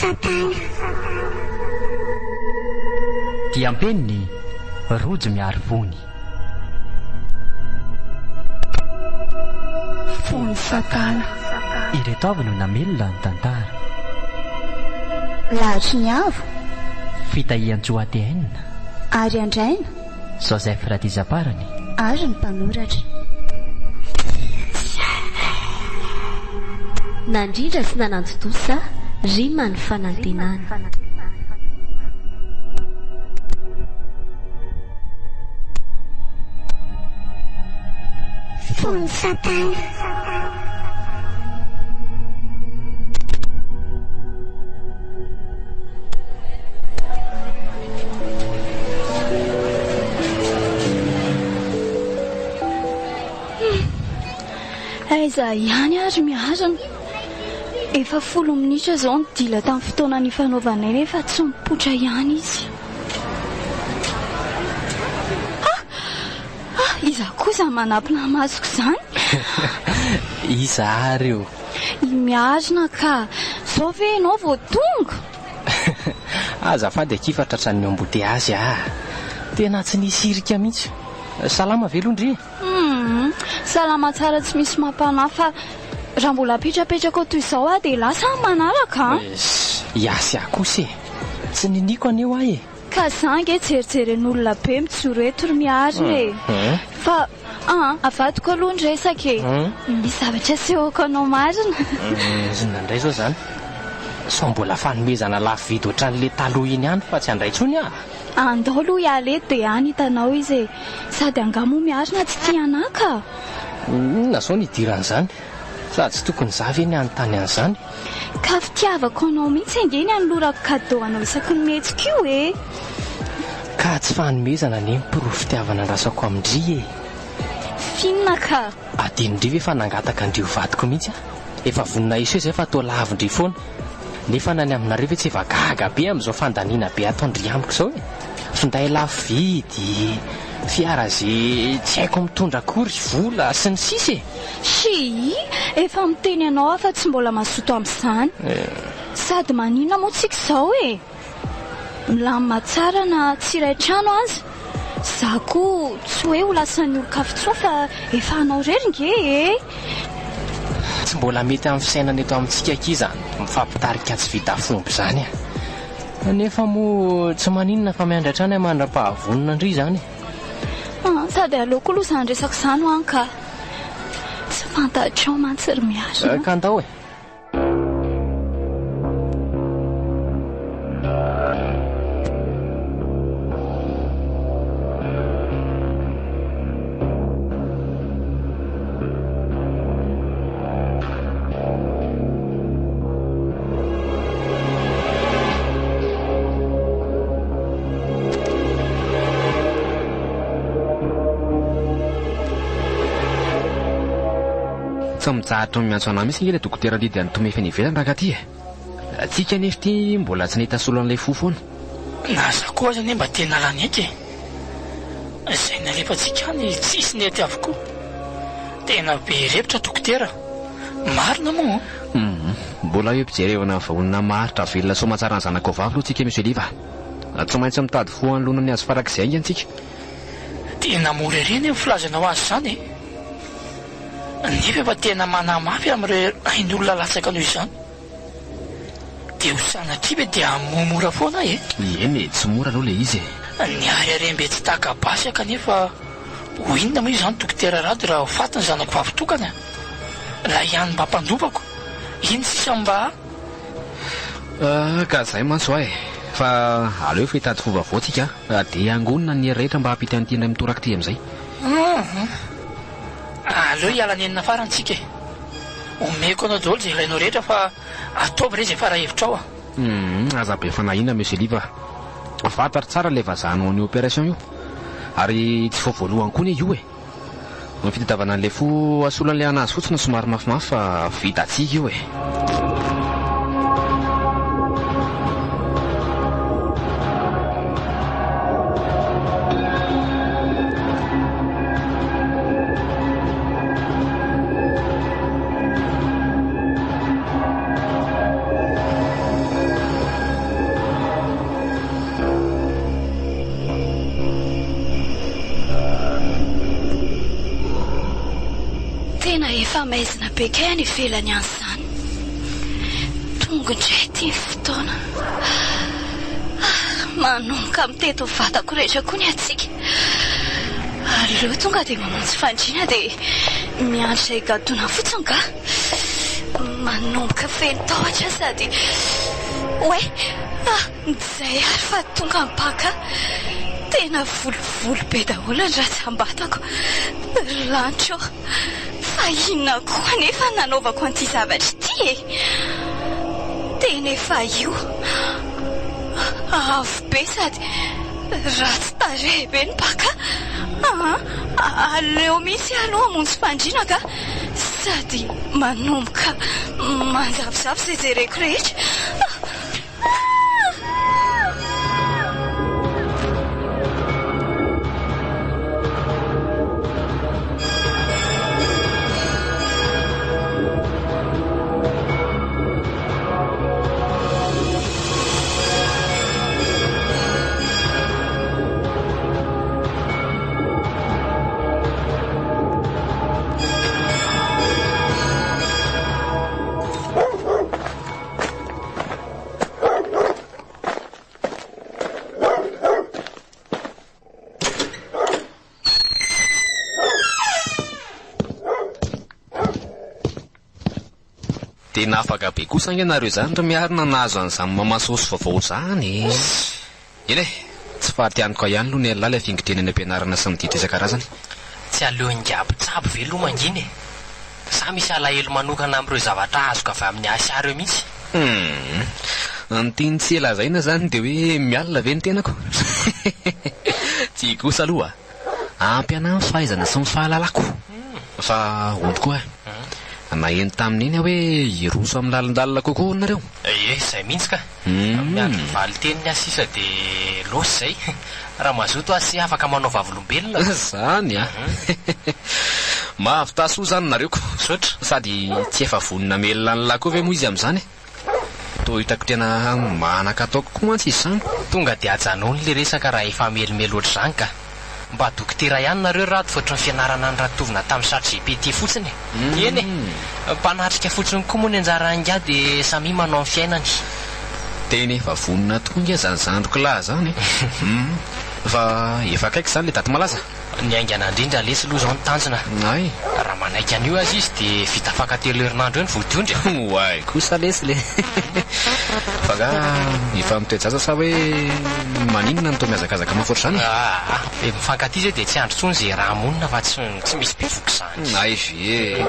satana. dia ampeniny rojo miary vony. Fony satana. ireto avy no namelona ny tantara. Lahatry ny avo fitahian-tsoatehainina ary andraina Joseph Radizaparany ary ny mpanoratra. nandrindra sy nanantotosa rima ny fanantenana. Fony satana. Aiza ihany ary miarana. Efa 10 minitra zao ny dila tamin'ny fotoana ny fanaovanay nefa tsy mipoitra ihany izy. Iza kosa manampina masoko izany. iza ary io Miarana ka zao ve ianao vao tonga? azafady akifatra ny amboteazy tena tsy nisy irika mihitsy. Salama velondry. Salama tsara tsy misy mampana fa raha mbola petrapetraka toy izao dia lasa manaraka. Iasy kosa tsy niniko aneo ahy. Ka zange jerijeren'olona be mijoro eto ry miarina fa avadiko aloha ny resaka misy zavatra sehoko anao marina. Nandray zao zany so mbola fanomezana lafo vidy ohatran'le taloha iny ihany fa tsy handray tsony andao aloha iale dia any hitanao izy sady angamo miarina tsy tianaka. Nazao nidiran'izany sady tsy tokony zavy eny anontany an'izany. Ka fitiavako anao mihitsy engeny anolorako kadô anao isaky ny metsika io ka tsy fanomezana ny mpirofi-fitiavana andrasako amindry finna ka adinondry ve fa nangataka andrio vadiko mihitsy efa vonina iso izay fa atao lavindry foana nefa nany aminareo ve tsy efa gaga be amin'izao fandaniana be ataondry amiko izao finday lafo vidy fiara zay tsy haiko mitondra akory vola sy ny sisy efa miteny anao afa tsy mbola mazoto amin'izany sady maninona moa tsika izao milamina tsara na tsiray trano azy za koa tsy hoe ho lasan'ny olokafitsoa fa efa anao reringe tsy mbola mety amin'ny fisainana eto amintsika akiza mifampitarika tsy vita fomby zany nefa moa tsy maninona fa miandratrany mandra-pahavonina andry zany sady aleoko aloha izany resaka izany ho any ka tsy fantatrao mantsy ry miarina ka andao tsy mijaratra miantso anao mihitsy le dokotera lidy any tomefa ny ivelany raha ty tsika nefa ty mbola tsy nahita solo an'ilay fo foana naza koa azy ane mba tena laneky izay nalefantsika any tsisy nety avokoa tena be revitra dokotera marina moa mbola eo mpijerevana vahonina maritra velona somatsara ny zanako vavy aloha tsika misy eliva tsy maintsy mitady fo an'lona ny azy farak'izay inga antsika tena mora ireny filazanao azy zany nefa efa tena manamafy amin'ireo ain'olona latsaka noho izany dia ho sanatria ve dia momora foana eny tsy mora aloha le izy ny ary arembe tsy taka basy kanefa ho inona moa izany dokotera rady raha ho fatiny zanako vavitokana raha ihany mba mpandovako iny sisa mba ka zay manso fa aleo fa hitady fovavao tsika dia angonina ny rehetra mba hampity an'ity mitoraka ty amin'izay aleo hiala ny enina farantsika omeko anao daholo zay ilainao rehetra fa ataovy re zay fara hevitra ao aza be fanahina monsieur liva fantatra tsara le vazahanao ny opération io ary tsy voavoalohany koa ne io ny fitadiavana an'le fo asolan'le anazy fotsiny somary mafimafy fa vitatsika io tena efa maizina be kay any ivelany an'izany. Tonga indray ty fotoana. Manomboka miteto vatako rehetra koa ny atsika. Aleo tonga dia mamonjy fandriana dia miandry izay gadona fotsiny ka. Manomboka feno tahotra sady oe izay ary fa tonga mipaka. Tena volovolo be daholo ny ratsambatako. Lanitro fa inona koa nefa nanaovako an'ity zavatra ity e. Tena efa io avo be sady ratsy tarehy be ny mpaka. Aleo misy aloha hamonjy fandriana ka sady manomboka manjavozavo izay jereko rehetra. Tena afaka be kosa ianareo zany raha miarina nahazo an'izany mamasosy vaovao zany. Eny e, tsy fahatianiko ihany aloha ny alala fingitrenany ampianarana sy ny dita isan-karazany. Tsy aleo ingabo-tsabo ve aloha manginy e. Sa misy alahelo manokana amin'ireo zavatra azoka avy amin'ny asa reo mihitsy. Antiny tsy elazaina zany dia hoe mialina ve ny tenako. Tsy kosa aloha ampy anahy ny fahaizana sy ny fahalalako. Fa onto koa naheno tamin'iny hoe iroso amin'ny lalindalina kokoa nareo. Izay mihitsy ka. Miandry valy teniny asisa dia losy izay. Raha mazoto asy afaka manao vavolombelona. Zany mahavitasoa zany nareo sotra sady tsy efa vonina melona ny lahy koa ve moa izy amin'izany. Toa hitako tena manan-kataoko koa mantsy izy zany. Tonga dia ajanony le resaka raha efa melimely ohatr' izany ka. Mba dokotera ihany nareo raha voatra ny fianarana ny ratovina tamin'ny ChatGPT fotsiny. Eny e, mpanatrika fotsiny koa moa ny anjara anga dia samy manao ny fiainany. Tena efa vonina tokoa inga zany zandroko lahy zany. Fa efa akaiky zany le daty malaza. Ny aingana indrindra lesy aloha zao ny tanjona. Ay, raha manaiky an'io azy izy dia vita afaka 3 herinandro eo ny vodiondry. Oay, kosa lesy le. Fa nga efa mitoejaza sa hoe maninona ny tao miazakazaka mafotra zany. Be mifankaty zay dia tsy andro tsony izay raha monina fa tsy misy mpivoky zany. Ay ve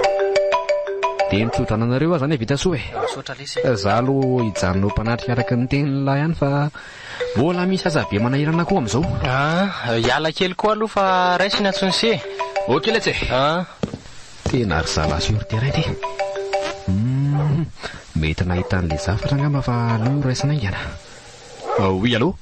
dia mitsodrana anareo aho zany e vita soa e. Sotra lesy. Za aloha hijanona mpanatry araky ny tenin'ny lahy ihany fa mbola misy aza be manahirana koa amin'izao. Hiala kely koa aloha fa raisina tsonse. Ok letsy tena ry zala surtera ity. Mety nahita an'le zafatra angamba fa aleo raisina ingana. Oui alo.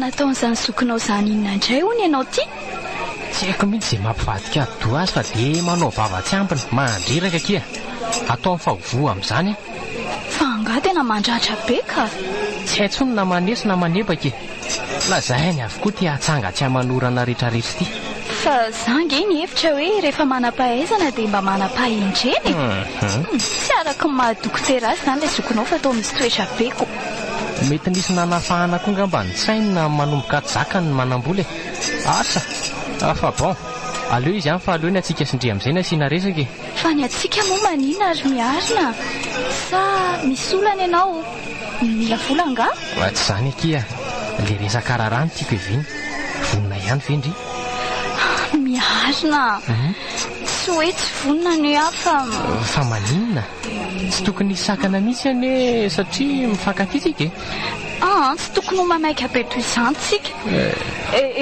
Nataon'izany zokinao izany inona indray hono ianao ty? Tsy haiko mihitsy izay mampivadika do azy fa dia manao vava tsy ampiny mandriraka kia. Atao mifahovoa amin'izany. Fa angaha tena mandratra be ka. Tsy hay tsony na manesy na manebaka e. Lazainy avokoa ty hatsanga tsy hamanorana rehetrarehetra ty. Fa zanga ny hevitra hoe rehefa manam-pahaizana dia mba manam-pahendreny. Tsy araka ny mahadokotera azy zany ilay zokinao fa atao misy toetra be ko. Mety nisy nanafahana koa ngamba ny sainy na manomboka zaka ny manambola e. Asa fa bon aleo izy ihany fa aleo ny atsika sindry amin'izay na sina resaka e. Fa ny atsika moa manina ary miarina sa misy olana ianao mila vola nga? Tsy zany akia le resaka raharano tiako eviny vonina ihany vendry. Miarina tsy hoe tsy vonina ny hafa. Fa maninona tsy tokony sakana mihitsy ane satria mifankatitsika e. Tsy tokony ho mamaika be toy izany tsika.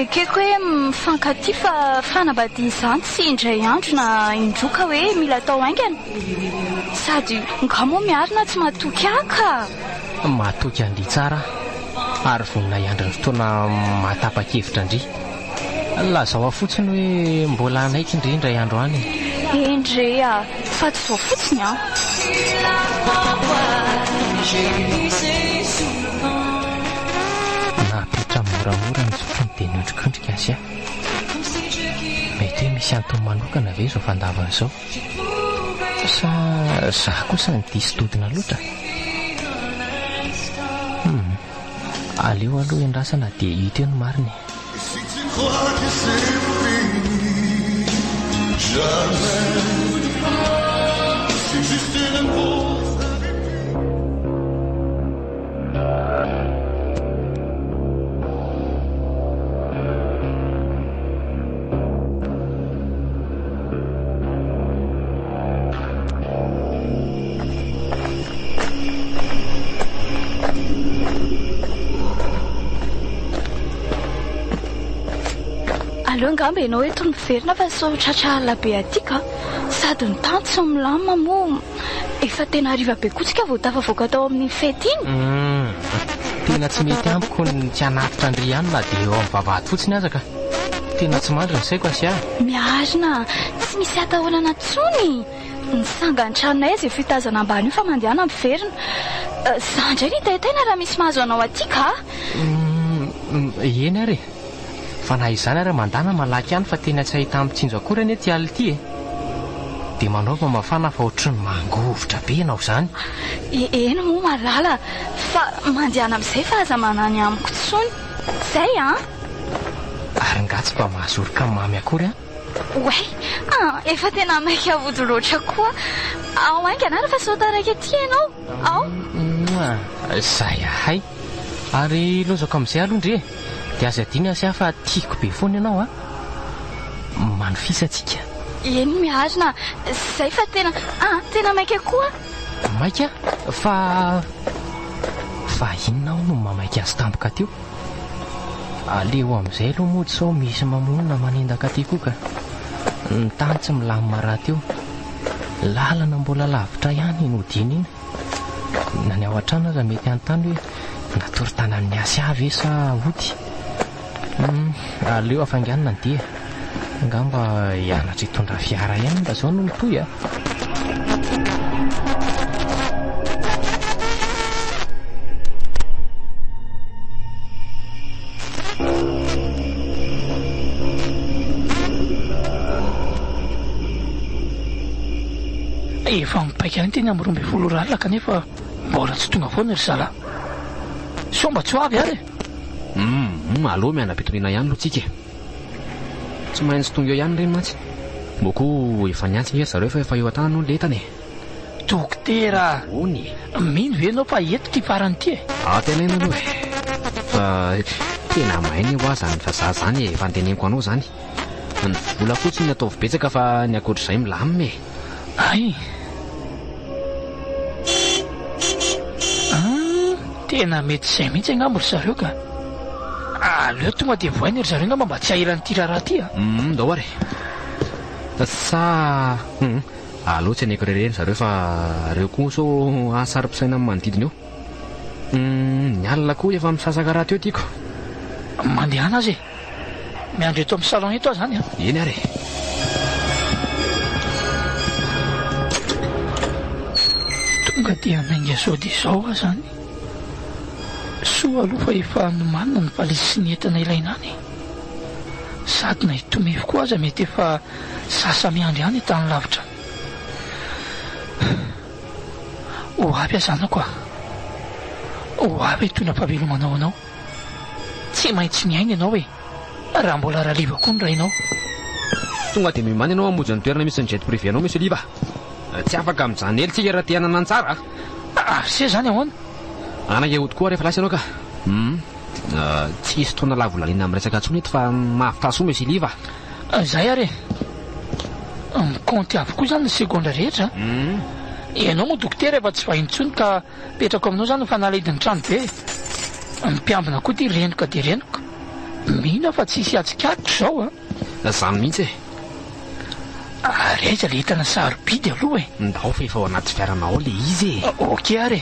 Ekeko hoe mifankaty fa fanambadiana izany tsy indray andro na indroka hoe mila atao haingana. Sady nga moa miarina tsy mahatoky aka. Mahatoky an'ly tsara. ary vonina iandry ny fotoana mahatapa-kevitra indry lazao ao fotsiny hoe mbola naiky indri indray andro any Endrea fa tsy zao fotsiny a napetra moramora ny sotrony dia niondrikondrika azy a mety hoe misy antony manokana ve zao fandavana izao sa zaho kosa ny diso dodina loatra aleo aloha endrasana dia hita eo ny mariny aleo angamba ianao eto ny miverina fa sao tratrahalla be atika sady ny tany tsy milamina moa efa tena hariva be kotsika vao tafavoaka tao amin'ny fety iny tena tsy mety ampiko ny tsy hanatitra andry ihany na dia eo amin'ny vavahady fotsiny aza ka tena tsy mandry ny saiko asy ahy miarina tsy misy atahorana tsony ny sangany tranonay izay fitazana ambany io fa mandehana miverina za indray ny taitaina raha misy mahazo anao atika eny ary fa na izany ary mandana malaky ihany fa tena tsy ahita mitsinjo akory anie ty aly ity dia manaova mafana fa ohatry ny mangovitra be ianao izany eny moa malala fa mandehana amin'izay fa aza manany amiko tsony izay a ary ngatsy mba mahazoroka mamy akory a way efa tena maika vody loatra koa ao aingana ary fa sao taraka aty ianao ao zay ahay ary lozako amin'izay aloha ndre dia aza diny asy aho fa tiako be foana ianao a manofisatsika eny miarina zay fa tena maika koa maika fa inona ao no mamaika azy tampoka teo aleo amin'izay aloha mody sao misy mamonina manendaka ty koa ka ny tany tsy milamina raha teo lalana mbola lavitra ihany nodiny iny na ny ao an-trano aza mety an-tany hoe natory tanan'ny asy avy e sa ody aleo afanganina ny dia angamba hianatra hitondra fiara ihany mba zao no mitoy a efa mipaika ny tena miroa 20 ralina kanefa mbola tsy tonga foana ry zala so mba tsy ho avy ary aloha miana-pitoriana ihany loatsika tsy maintsy tonga eo ihany reny mantsy mboko efa niantsy zareo fa efa eo an-tany no letany dokotera ony mino ve ianao fa eto ty farany ty tena ena aloha fa tena mainy ho aza ny fa za zany efa anteneniko anao zany ny vola fotsiny ny ataovy betsaka fa ny akoatr'izay milamina ay tena mety izay mihitsy angamba ry zareo ka aleo tonga dia voainy ry zareo ngamba mba tsy ahiran'ity raharaha ty dao ary sa aloha tsy aneko rereny zareo fa reo koa so ahasary-pisaina amin'ny manodidina eo ny alina koa efa misasaka raha teo tiako mandehana azy miandro eto amin'ny salon eto aho zany eny ary tonga dia mainga sao dia zao aho zany soa aloha fa efa nomanina ny valizy sy ny entana ilaina any sady na hitomefo koa aza mety efa sasa miandry ihany tany lavitra ho avy azanako ho avy hitona mpavelomanao anao tsy maintsy miaina ianao hoe raha mbola rahaliva koa ny rainao tonga dia mimany ianao amonjy ny toerana misy ny jet privé anao misy liva tsy afaka amin'izany ely tsika raha tianana ny tsara se zany ahoana anakehody koa rehefa lasy ianao ka tsy isy tona lavolaniana amin'ny resaka ntsony eto fa mahafitasoa misy liva zay ary mikonty avokoa zany ny segondra rehetra ianao moa dokotera efa tsy vahintsony ka petrako aminao zany fa nalediny trano be mpiambina koa ty renoka dia renoka mihina fa tsy hisy atsikatro zao zany mihitsy raiza le hitana sarobidy aloha ndao fa efa ao anaty fiaranao le izy ok ary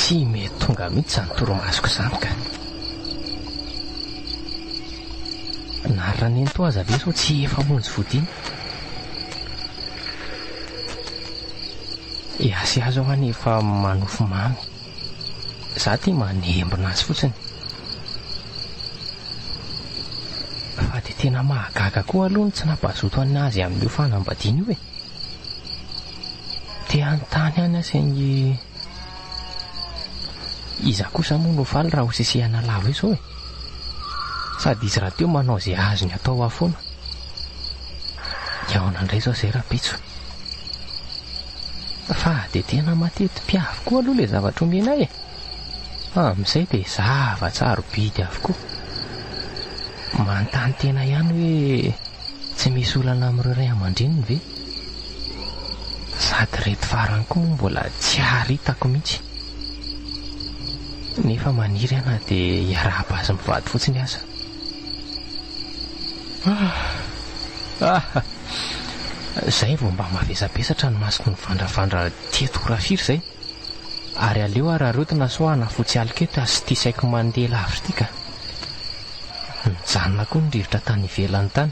tsy mety tonga mihitsy izany toromasoko izany ka. Narina ny ento aza ve sao tsy efa monjy vodiny? Iasy azo aho any efa manofo mamy. Za tia manembona azy fotsiny. Fa dia tena mahagaga koa aloha ny tsy nampazoto anazy amin'io fanambadiana io e. Tia anontany any asaingy iza kosa moa no faly raha ho sisihana lava izao e. Sady izy raha teo manao izay azony atao afoana. Iaona indray izao izay rabitso. Fa dia tena mateti-piavy koa aloha ilay zavatra omenay e. Amin'izay dia zava-tsarobidy avokoa. Manontany tena ihany hoe tsy misy olana amin'ireo ray aman-dreniny ve? Sady reto farany koa moa mbola tsy haritako mihitsy. Nefa maniry ana dia hiarahaba azy mivady fotsiny aza. Izay vao mba mavesabesatra ny masoko ny vandravandra teto rafiry izay. Ary aleo ararotina so hanafotsy aliketo sy tia saiko mandeha lavitra ity ka. Mijanona koa ny rivotra tany ivelany tany.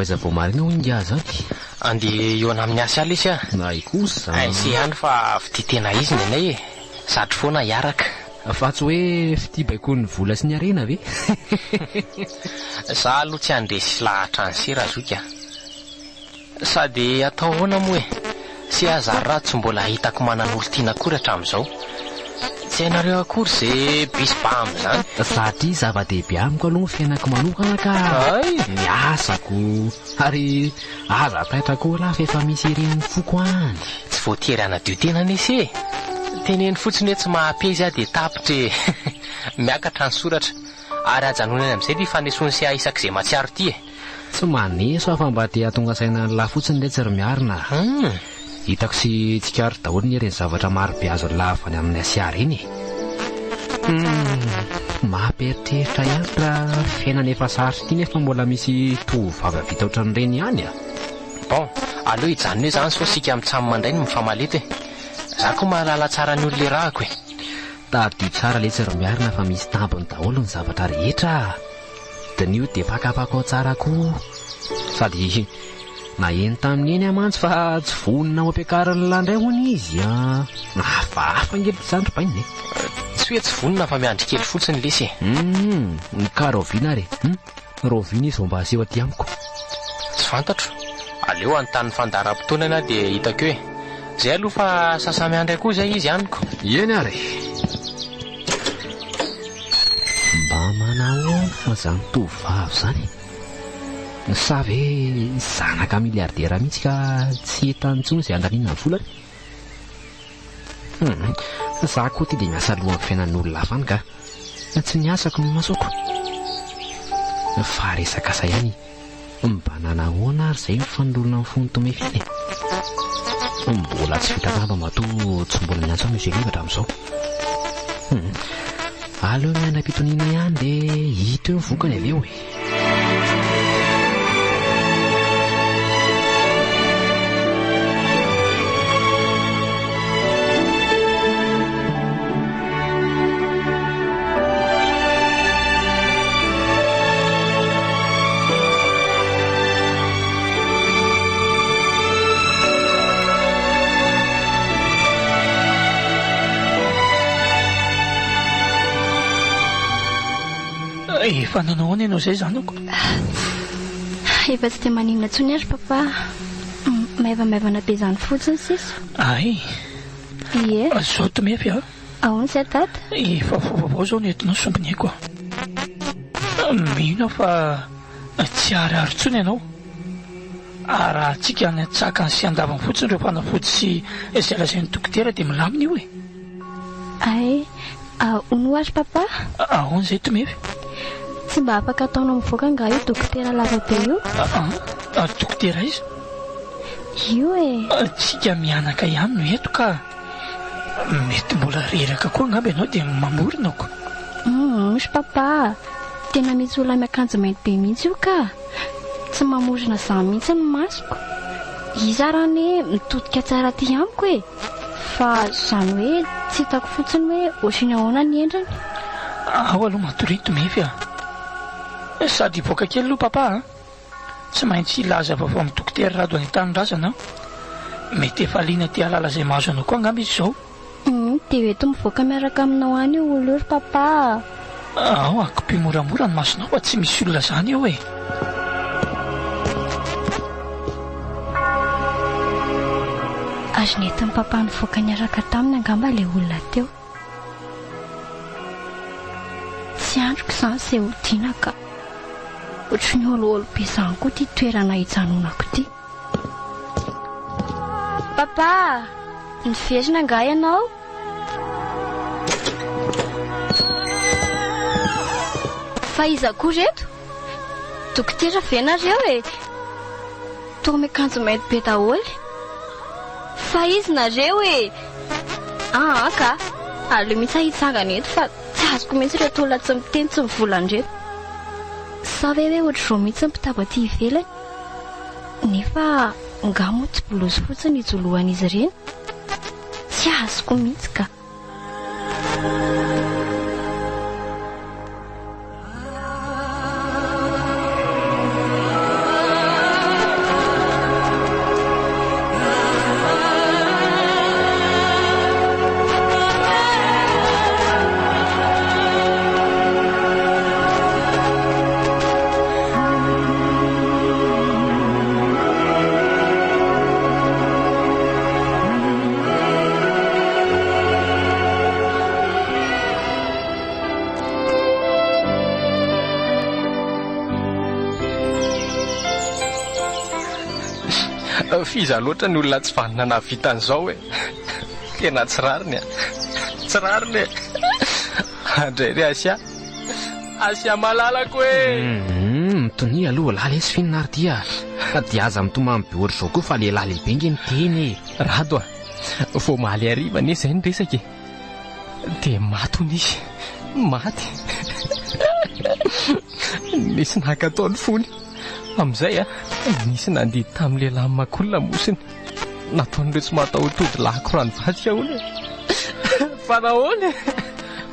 Aiza vao marina ho inga zany? Andeha eo ana amin'ny asa alesy a. Nay kosa. Sy ihany fa fititena izy ny anay e. Satry foana hiaraka. Fa tsy hoe fitibaiko ny vola sy ny arena ve? Za aloha tsy andresy lahatra ny sera zoka. Sady atao hoana moa e. Sy azary ratsy mbola hitako manan'olo tiana akory hatramin'izao. Tsy hainareo akory izay bisy ba amin'izany. Satria zava-dehibe amiko aloha ny fiainako manokana ka ny asako ary aza apetrako lafa efa misy ireny foko any. Tsy voatery anadio tena nesy e. Teneny fotsiny hoe tsy mahampeza dia tapitra miakatra ny soratra. Ary ajanonany amin'izay dia fanesony sy ahisak'izay matsiaro ity e. Tsy maneso afa mba dia tonga saina ny lafotsiny ilay tsy ry miarina. Hitako sy tsikaro daholo ny ireny zavatra marobe azo lavany amin'ny asiara iny. Mamperitreritra ihany raha fiainana efa sarotry ity nefa mbola misy tovavy avita ohatran'ireny ihany a. Bon, aleo hijanona eo izany so sika mitsamo mandray no mifamaleto e. Za koa mahalala tsara ny olona rahako e. Tadidio tsara ilay tsy ry miarina fa misy tambiny daholo ny zavatra rehetra. Dinio dia pakapakao tsara koa. Sady naheno tamin'ny eny amantsy fa tsy vonina ho ampiakarany landray hoany izy a. Hafahafa ngely zandro baininy. Tsy hoe tsy vonina fa miandry kely fotsiny lesy e. Ka roviana re. Roviana izy vao mba aseho aty amiko. Tsy fantatro. Aleo anontany fandaharam-potoana dia hitako hoe zay aloha fa sasamy andray koa izay izy aniko. Eny ary. Mba manahoana izany tovavy izany? Sa ve zanaka miliardera mihitsy ka tsy hitany intsony izay andaniana ny volany? Za koa ty dia miasa aloha amin'ny fiainan'olona hafa any ka tsy ny asako no masoko. Fa resaka asa ihany mba nanahoana ary izay mifanolona amin'ny fony tomefiny. Mbola tsy vita ngamba matoa tsy mbola niantso amin'ny izay levatra amin'izao. Aleo miainam-pitoniana ihany dia hita eo ny vokany aveo e. Efa nanao any ianao izay zanako? Efa tsy dia maninona intsony ary papa. Maivamaivana be izany fotsiny sisa. Ay. Ie. Zao tomefy a. Ahoana sy tata? Efa vaovao zao nentina sombiniko a. Mino fa tsy ariary intsony ianao. raha tsika ny tsaka sy andavany fotsiny ireo fanafody sy izay lazain'ny dokotera dia milamina io e. Ay, ono azy papa? Ahoana izay tomevy? Tsy mba afaka ataonao mivoaka nga io dokotera lavabe io? Dokotera izy? Io e. Tsika mianaka ihany no eto ka mety mbola reraka koa angamba ianao dia mamorinako. Misy papa, tena misy olona miakanjo mainty be mihitsy io ka tsy mamorona za mihitsy ny masoko. Iza raha ny mitodika tsara ty amiko e, fa zany hoe tsy hitako fotsiny hoe ohatriny ahoana ny endriny. Ao aloha matorito mefy sady voaka kely aloha papa tsy maintsy ilaza vaovao amin'ny dokotera raha doany tany-drazana mety efa liana ty alala izay mahazo anao koa angamba izy izao. Dia eto mivoaka miaraka aminao any io olo io papa. Ao akopy moramora ny masonao fa tsy misy olona zany eo e. Azo nentin'ny papa nivoaka niaraka taminy angamba ilay olona teo. Tsy androko izany izay ho tiana ka ohatry ny oloolo be izany koa ty toerana hijanonako ty. Papa, niverina nga ianao? Fa iza koa reto? Dokotera ve nareo e? Toa miakanjo mainty be daholo. Fa izy nareo e? Ka aleo mihitsy ahitsangana eto fa tsy azoko mihitsy reto olona tsy miteny tsy mivolana reto. Sa ve hoe ohatr'izao mihitsy mpitabo aty ivelany? Nefa nga moa tsy blozy fotsiny ijolohan'izy ireny. Tsy azoko mihitsy ka. Fiza loatra ny olona tsy vanina nahavitan'izao e. Tena tsy rariny andray ry Asia malalako e. Mitony aloha lahy lesy fininary dia aza mitomamy be ohatr'izao koa fa lehilahy lehibe nge miteny e. Rado vao maly arivana izy izay ny resaka dia maty hono izy, maty. Nisy nankataony fony amin'izay nisy nandidy tamin'ny lehilahy makolona mosiny nataon'ireo tsy matahoatody lahiko rano vadika hono fa nahoana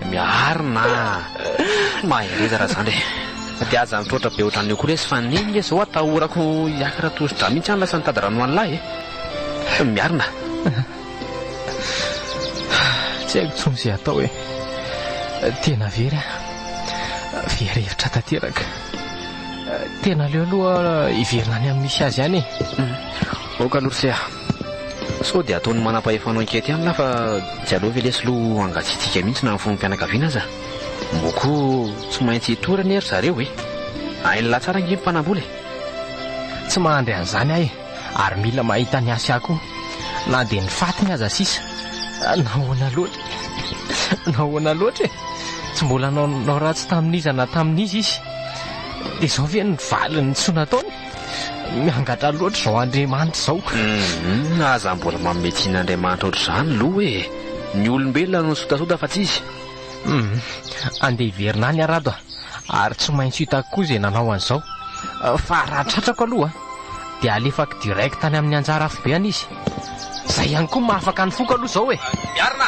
miarina mahereza raha zany dia aza mitroatra be ohatran'io koa resy fa neny le zao atahorako hiakatra tosidra mihitsy any lasa nitady rano an'lahy miarina. Tsy haiko tsony izay atao tena very hevitra tanteraka. Tena leo aloha hiverina any amin'ny misy azy ihany oka lorsea sao dia ataony manam-pahefanao ankety ihany lah fa tsy aleo ve lesy lo angatsiatsika mihitsy na ny fomom-pianakaviana aza mboko tsy maintsy hitorany ery zareo ain'la tsara nge mpanamboly tsy mahandry an'izany ahy ary mila mahita ny Asia koa na dia ny fatiny aza sisa nahoana loatra tsy mbola nao ratsy tamin'izy na tamin'izy izy dia izao ve ny valiny tsy nataony miangatra loatra izao Andriamanitra izao. Aza mbola mametsian'Andriamanitra ohatr'izany loha ny olombelona no sotasota fa tsy izy. Andeha hiverina any arado ary tsy maintsy hitako koa izay nanao an'izao fa raha tratrako aloha dia alefako direct tany amin'ny anjara afobeany izy. Izay ihany koa mahafaka ny foko aloha izao miarina.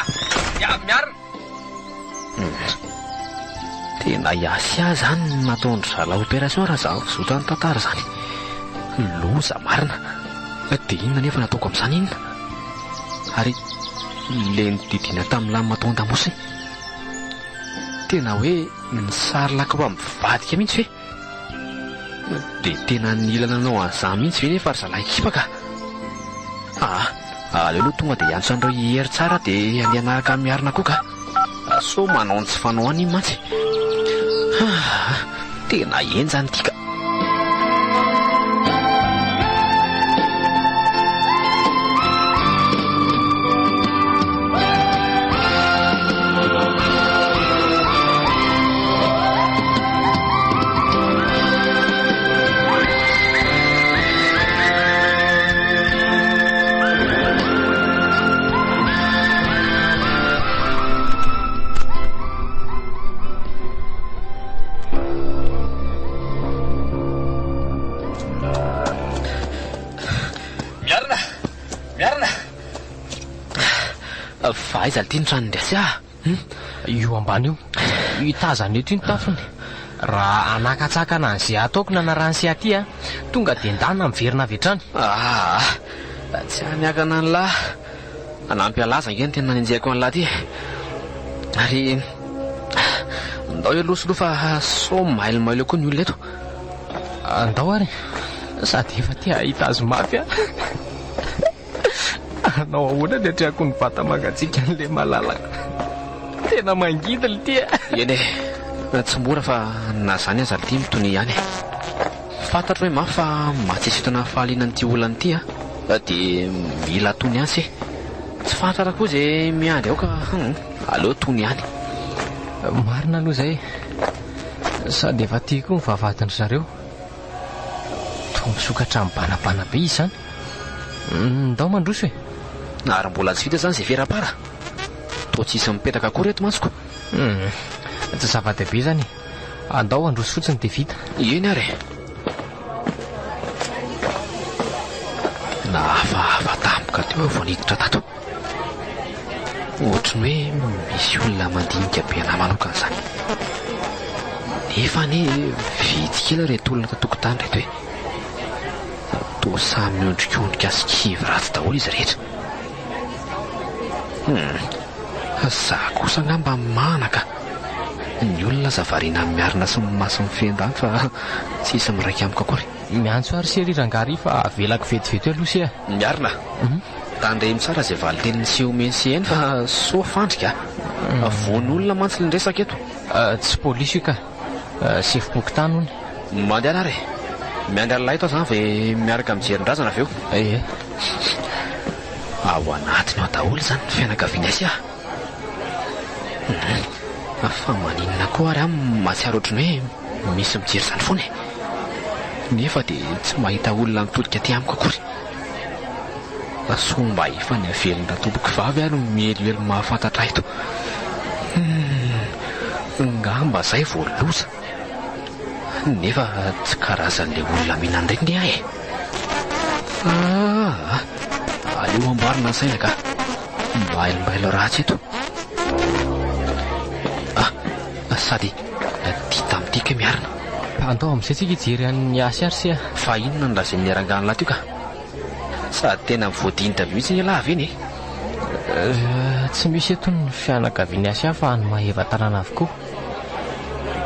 Tena Asia zany nataony zala opération raha za zoto ny tantara zany loza marina dia inona nefa nataoko amin'izany inona ary le nididina tamin'ny lamy matonda mosy tena hoe nisarylaka ho amivadika mihitsy ve dia tena nilana anao an'izany mihitsy ve nefa ary zalahy kipaka aleo aloha tonga dia iantsoan'ireo hihery tsara dia andehanaraka miarina koa ka so manao ny tsy fanao any iny mantsy tena enjany tika. Fa aiza ty ny trano ndrasy io ambany io itazana eto ny tafony. Raha anakatsakana an'izay ataoko nanarany sy aty tonga dia ndana miverina avy hatrany. Tsy aniakana ny lahy. Anampy alaza nge ny tena nanenjehako an'lahy ty. Ary ndao elosoloha fa so mailomailo koa ny olona eto. Andao ary sady efa ty hitazo mafy anao ahoana ny atreako ny vata mangatsika n'le malalaka. Tena mangidily ty eny tsy mora fa na zany aza ty mitony ihany. Fantatro hoe mafy fa matsisitana fahaliana n'ity olana ty dia mila tony ihany se. Tsy fantatra koa zay miandry ao ka aleo tony ihany. Marina aloha zay sady efa tiako ny vavadiny zareo. To misokatra mibanabana be izy zany. Ndao mandroso ary mbola tsy vita zany zay ferapara. To tsisy mipetraka akory eto matsoko. Tsy zava-dehibe zany. Andao androso fotsiny dia vita. Eny ary nahafahafa tampoka teo vao niditra tato. Ohatrany hoe misy olona mandinika be anahy manokana zany. Nefa ny vitsy kely reto olona tatokotany reto hoe to samy miondrikondrika sy kivy ratsy daholo izy rehetra. Za kosa ngamba manaka ny olona zavariana miarina sy mimasy mifendany fa tsisy miraika amiko akory. Miantso ary serirangary fa avelako vetivety aloha se miarina. Tandremy tsara zay valy teny sy omeny sy eny fa so fandrika. Von'olona mantsy nresaka eto. Tsy polisy io ka sefiboky tany hony. Mandeha ary miandry alalahy eto zany ve miaraka mijerin-drazana avy eo. Ao anatiny ao daholo zany ny fianakaviana asy fa maninona koa ary mahatsiaro ohatrany hoe misy mijery zany foana nefa dia tsy mahita olona mitodika aty amiko akory. Somba efa ny avelona tomboky vavy ary mihelihelo mahafantatra eto. Ngamba zay vao loza nefa tsy karazan'le olona mihinandreny ahy. Aleo ambarina saina ka mbailombailo ratsy eto. Sady dita amin'ity miarina. Andao amin'izay tsika hijery an'ny asy ary se fa inona ny lazany niarangan'lahy teo ka sady tena mivoadinta mihitsy ny lahy eny. Tsy misy eto ny fianakaviany asy fa ny maheva tanàna avokoa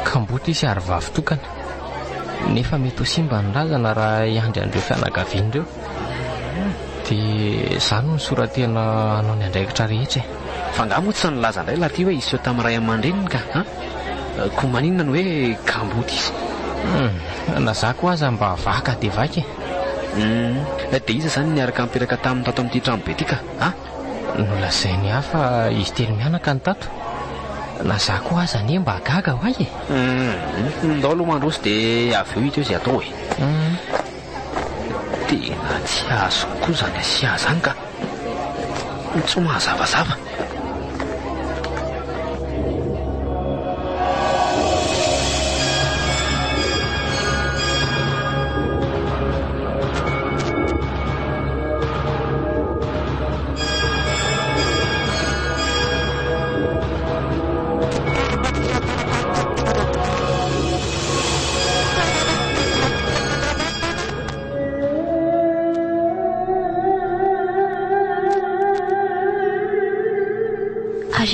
ka mbota isy ary vavy tokana nefa mety ho simba ny razana raha iandry an'ireo fianakaviany ireo. Dia izany no soratena anao ny andraikitra rehetra. Fa ngamo tsy nilaza indray laha ty hoe iseho tamin'ny ray aman-dreniny ka koa maninona ny hoe kamboty izy. Na za koa aza mba vaka dia vaky. Dia iza zany niaraka mipetraka tamin'ny tato amin'ity trano be ity ka nolazainy hafa izy telo mianaka ny tato. Na za koa aza nie mba gaga ho ahy ndao aloha mandroso dia avy eo hita eo izay atao tena tsy azo koa zany asia zany ka tsy mahazavazava.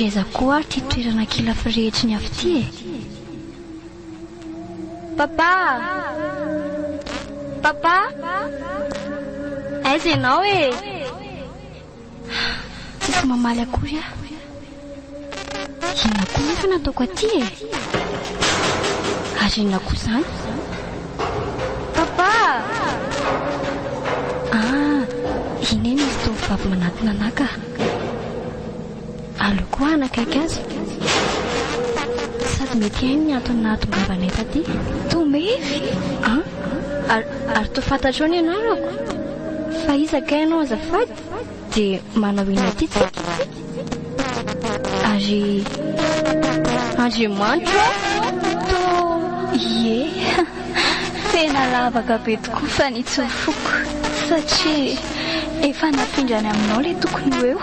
Reza koa ary ty toerana kila firehitry ny avy ty Papa! Papa! Aiza ianao Tsisy mamaly akory inona koa nefa nataoko aty ary inona koa zany? Papa! Iny misy tovovavy manatona anaka. Allo koa anakaiky azy sady mety hainy ny antony nahatongavana eto aty. Tomevy ary to fantatro ny anarako fa izaka ianao azafady dia manao ina aty tsika ary Andriamanitra to tena lavaka be tokoa fa nitsofoko satria efa nafindra any aminao ilay tokony ho eo.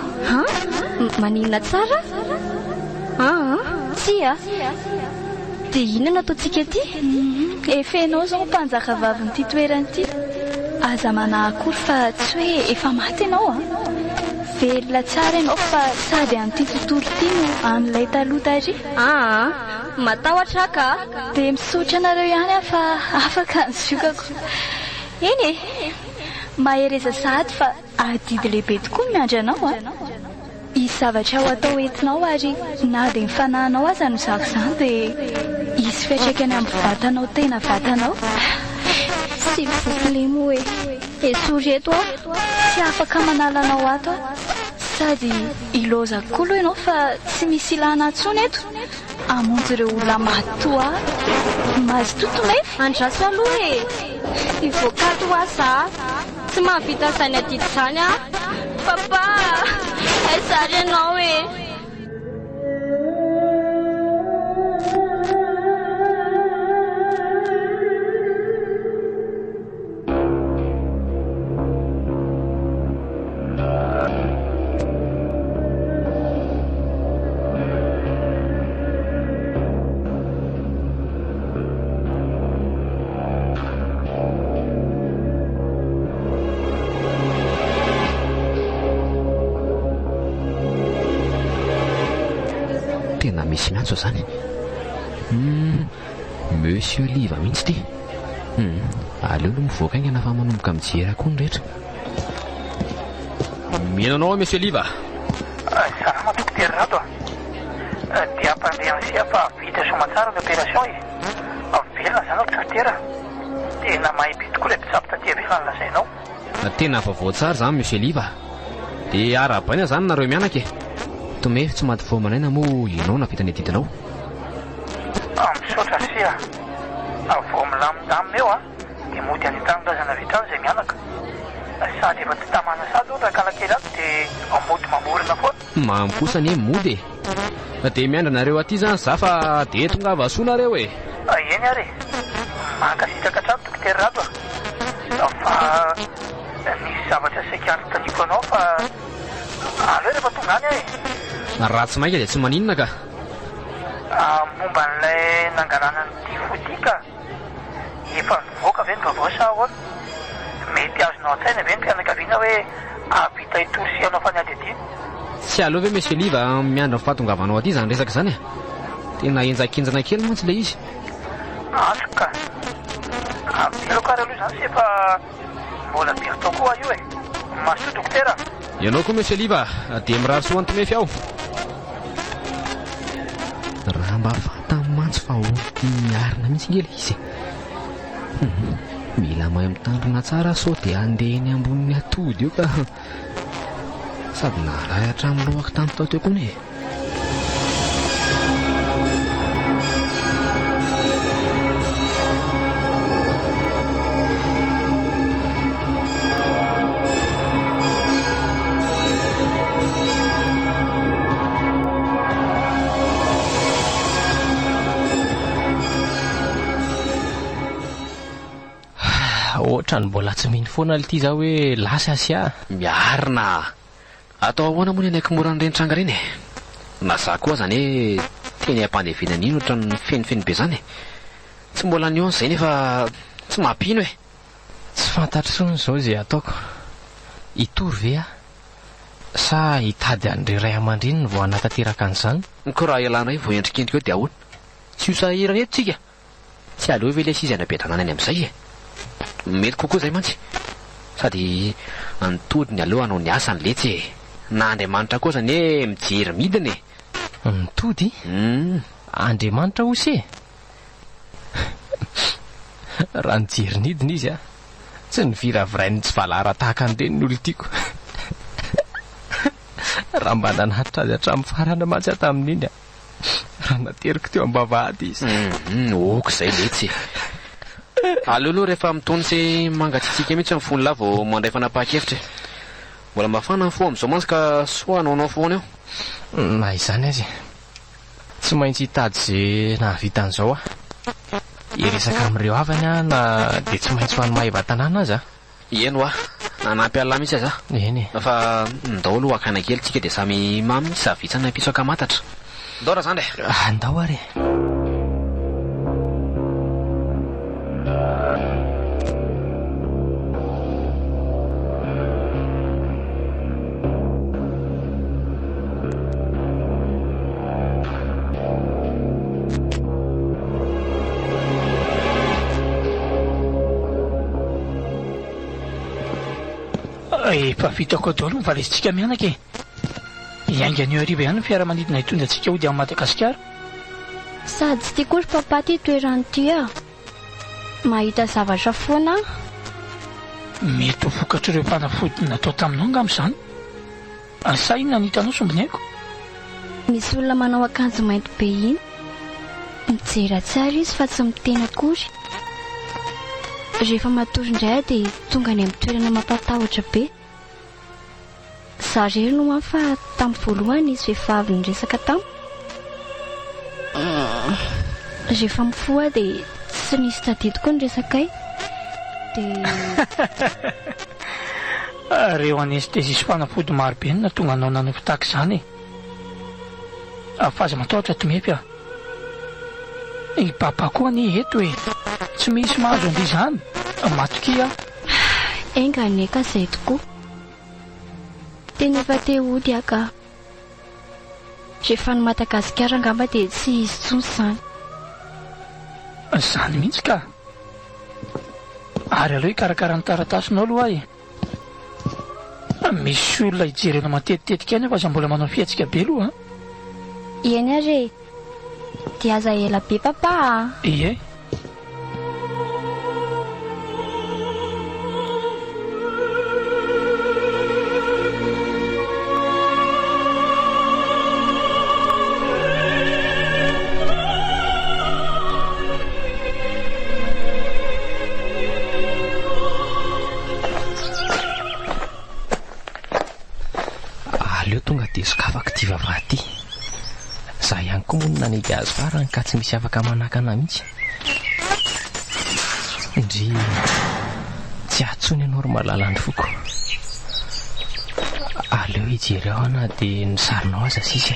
Maninona tsara? Tsia? Dia inona ataontsika ty? Efa ianao izao mpanjaka vavin'ity toeranyity. Aza manahakory fa tsy hoe efa maty ianao velona tsara ianao fa sady amin'ity tontolo ity no an'ilay taloha tary. Matahotra ka? Dia misaotra anareo ihany fa afaka ny zokako. Eny e, mahereza sahady fa adidy lehibe tokoa ny miandry anao Isy zavatra ho atao entinao ary na dia ny fanahinao aza no zaka izany dia isy fiantraikany amin'ny vatanao tena vatanao. S'il vous plaît moa esory eto Tsy afaka manala anao ato sady ilozako koa aloha ianao fa tsy misy ilana intsony eto. Hamonjy ireo olona matoa mazy totonefa. Andraso aloha ivoakato asa tsy mahavita izany adidy izany Papa, aiza ry ianao Tena misy miantso zany. Monsieur Liva mihitsy ty. Aleo aloha mivoaka aingana fa manomboka mijery koa ny rehetra. Mihinanao Monsieur Liva? Salama dokotera Rado. Dia mpandeha an'isia fa vita somatsara ny opération velona zany dokotera. Tena mahibe tokoa ilay mpitsabo taty efa nolazainao. Tena vaovao tsara zany Monsieur Liva. Dia arabaina zany nareo mianaka Tomefy tsy maty vomanaina moa ianao navita ny adidinao. Misaotra sia vao milamindamina eo dia mody any an-tanindrazana vitrany izay mianaka. Sady efa tsy tamana sady ohatra kalakely ato dia mody mamorona foana. Mamy kosa ny mody dia miandra nareo aty zany za fa dia tonga vasoanareo Eny ary mankasitraka trano dokotera Rado fa nisy zavatra saikary taniko anao fa aleo rehefa tonga any raha tsy mainka dia tsy maninona ka. Momba n'ilay nangaranan'ity fotika efa nivoaka ve ny vaovao sa ahoana? Mety azonao an-tsaina ve ny mpianakaviana hoe avita itory anao fa ny ady adiny? Tsy aleo ve Monsieur Liva miandra ny fahatongavanao aty zany resaka izany tena enjakenjana kely mantsy ilay izy. Asoka melo kary aloha izany sy efa mbola be atao koa io masoa dokotera. Ianao koa Monsieur Liva dia mirary soa Tomefy aho. Raha mba fantany mantsy fa miarina mihitsy nge ilay izy. Mila mahay mitandrina tsara sao dia andeha eny ambonin'ny atody io ka sady narahatra amin'ny lohako tamin'ny tao teo koa ny Ohatrany mbola tsy mino foana ity za hoe lasa asia. Miarina atao ahoana moa ny anaiky morany reny tranga reny na za koa zany hoe teny ampandevenana iny ohatra ny fenifeny be zany tsy mbola nion zay nefa tsy mampino Tsy fantatro tsony izao izay ataoko. Itory ve sa hitady an'ireo ray aman-dreny vao hanatanteraka an'izany? ko raha ialana io vao endrikendrika eo dia ahoana tsy ho sahirana eto tsika tsy aleo ve ilay sisy anabetanana any amin'izay mety kokoa zay mantsy sady nitody ny aloha hanao ny asa ny letsy na Andriamanitra koa zany hoe mijery midiny Nitody? Andriamanitra osy raha nijery nidina izy tsy niviravirainy tsy valara tahaka an'ireny ny olo tiako. Raha mba nanatitra azy hatramin'ny farana mantsy tamin'iny raha nateriko teo am-bavahady izy. Oko zay letsy aleoloha rehefa mitony sy mangatsitsika mihitsy ny fony lahy vao mandray fanapaha-kevitra mbola mafana ny fo amin'izao mantsy ka soa anaonao foana eo. Na izany azy tsy maintsy hitady izay nahavitan'izao iresaka amin'ireo havany na dia tsy maintsy ho any mahay vatanana azy Eno anampy alina mihitsy aza eny fa ndao aloha akana kely tsika dia samy mamy savitsana piso akamatatra ndao raha zany e andao ary efa vitako daholo ny valesitsika mianaka e iaingan'io ariva ihany ny fiaramanidina hitondra antsika hody amin'ny Madagasikara sady tsy tia kory papa ty toerany ty a mahita zavatra foana mety ho vokatra ireo mpanafody natao taminao angam'izany asa inona ny hitanao sombiny haiko misy olona manao akanjo mainty be iny mijery tsara izy fa tsy miteny akory rehefa matory indray dia tonga any amin'ny toerana mampatahotra be zareo no an fa tamin'ny voalohany izy vehivavy ny resaka tamo rehefa mifoa dia tsy nisy tadidiko ny resakay dia reo anestezisy fanafody marobe no natonga anao nanofy tahaka izany e afaza matahotra tomepy a i papa koa ny eto e tsy misy mahazo an'dy izany matoky a enganeka izay tokoa tena efa te hody aka rehefa ny Madagasikara angamba dia tsy izy tsony izany mihitsy ka ary aleo hikarakara ny taratasinao aloha e misy olona hijerena matetitetika any fa aza mbola manao fiatsika be aloha eny ary e dia aza ela be papa ie aleo tonga dia sokafako ty vavah ty za ihany koa moa nanidy azy farany ka tsy misy afaka manakana mihitsy indry tsy ahtsony ianao ry mahalala ny foko aleo hijery ao ana dia nisarinao aza sisy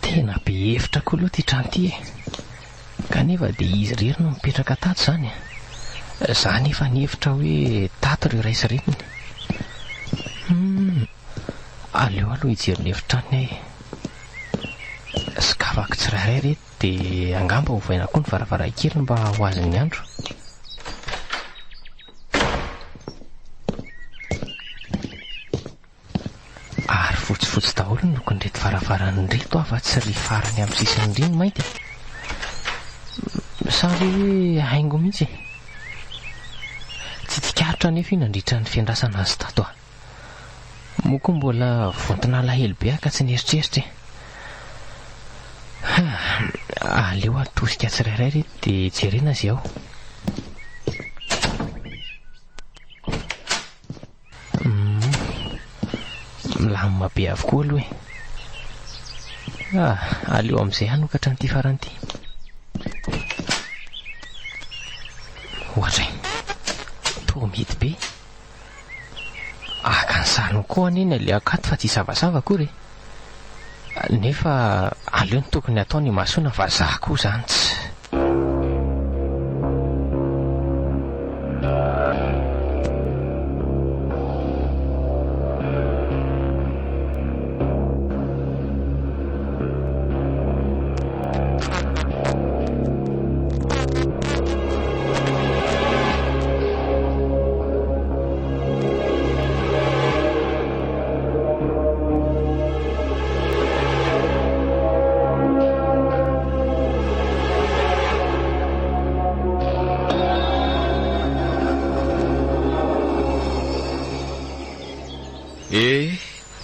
tena be hevitra koa aloha ty trano ty e kanefa dia izy rery no mipetraka tato izany za nefa ny hevitra hoe tato ireo raisireniny aleo aloha hijery ny hevitrany sokafako tsirairay reto dia angamba hovaina koa ny varavarankely mba ho azon'ny andro ary fotsifotsy daholo ny lokon'reto varavarany reto afa tsy ry farany amin'ny sisiny riny mainty sary hoe haingo mihitsy tsy tikaritra nefa io nandritra ny fiandrasana azy tato moa mbola vontina lahelo be ka tsy nieritreritra aleo atosika tsirairay reto dia jerena azy ao milamina be avokoa aloha aleo amin'izay hanokatra n'ity faran'ity ohatra toa mety be aka ny sariny koa aneny le akato fa tsy savasava kory nefa aleo ny tokony ataony masoana vazaha koa zany tsy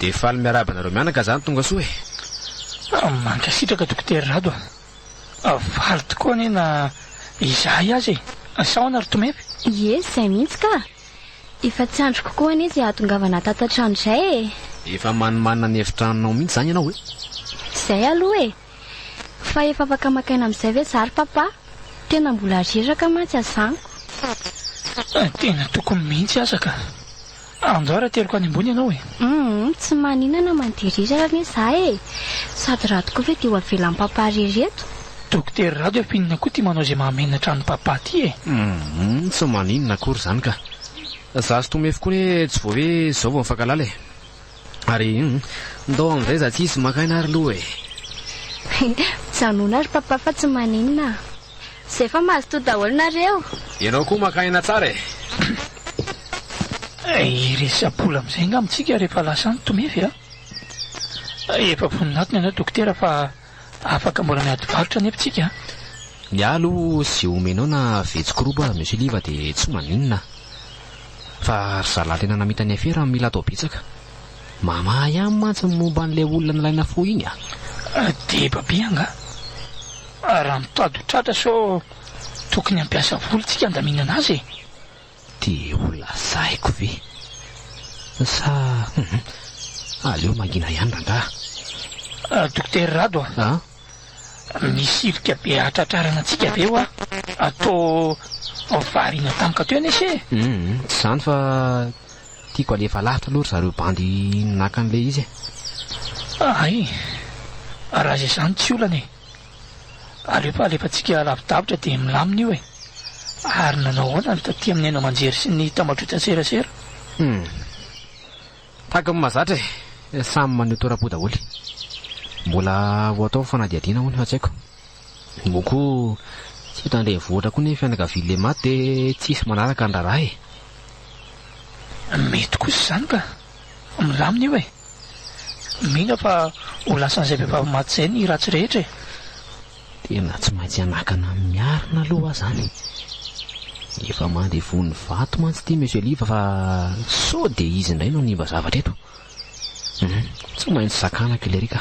dia faly miarabanareo mianaka zany tonga soa e mankasitraka dokotera rado faly tokoa anena izahay azy e sahoana ry tomepy ie zay mihitsy ka efa tsy andro kokoa anizy ahatongavana tatatrano izay e efa manimanina ny hevitranonao mihitsy zany ianao hoe izay aloha e fa efa afaka makaina amin'izay ve zary papa tena mbola reraka mantsy azaniko tena tokony mihitsy azaka andora teriko any ambony ianao e tsy maninana manderirana ne za e sady raha tokoa ve dia ho avelan'ny papa rereto dokotera rado ampinina koa tia manao izay mahamenatra ny papa ty e tsy maninona akory zany ka za sy tomefy koa hoe tsy vao hoe zao vao mifankalala e ary ndao amin'izay za tsisy makaina ary loha e janoana ary papa fa tsy maninona izay fa mahazo to daholo nareo ianao koa makaina tsara iresapola amin'izay nga amintsika rehefa lasa ny tomefy efa voninatiny ianao dokotera fa afaka mbola miady-barotra ny epitsika ny alo sy omenao na vetsikoroba monsieur Liva dia tsy maninona fa ry zalahy tena namita ny afera mila atao betsaka mamaha ihany mantsy momba an'ilay olona nalaina fo iny dia babianga raha mitady ho tratra so tokony hampiasa volontsika andaminana azy dia olona zaiko ve sa aleo mangina ihany rangaha dokotera rado misy ivoka be atratrarana antsika be o atao variana tamika teo anesy tsy zany fa tiako alefa lavitra aloha ry zareo bandy naka an'ilay izy ay raha zay zany tsy olana e aleo fa alefantsika lavidavitra dia milamina io e ary nanao hoana ny taty amin'ny ainao manjery sy ny tamadrotra serasera taka ny mahazatra e samy maneho torapo daholy mbola ho atao fanadiadiana hoany fa tsy haiko moko tsy hitan'ilay voatra koa ny fianakavian'ilay maty dia tsisy manaraka ny raharaha e mety kosa izany ka milamina io e mihina fa ho lasan'izay vehivavy maty izay ny ratsy rehetra e tena tsy maintsy hanakana miarina aloha zany efa mandevony vato mantsy ty monsieur Liva fa so dia izy indray no nimba zavatra eto tsy maintsy sakana kilerika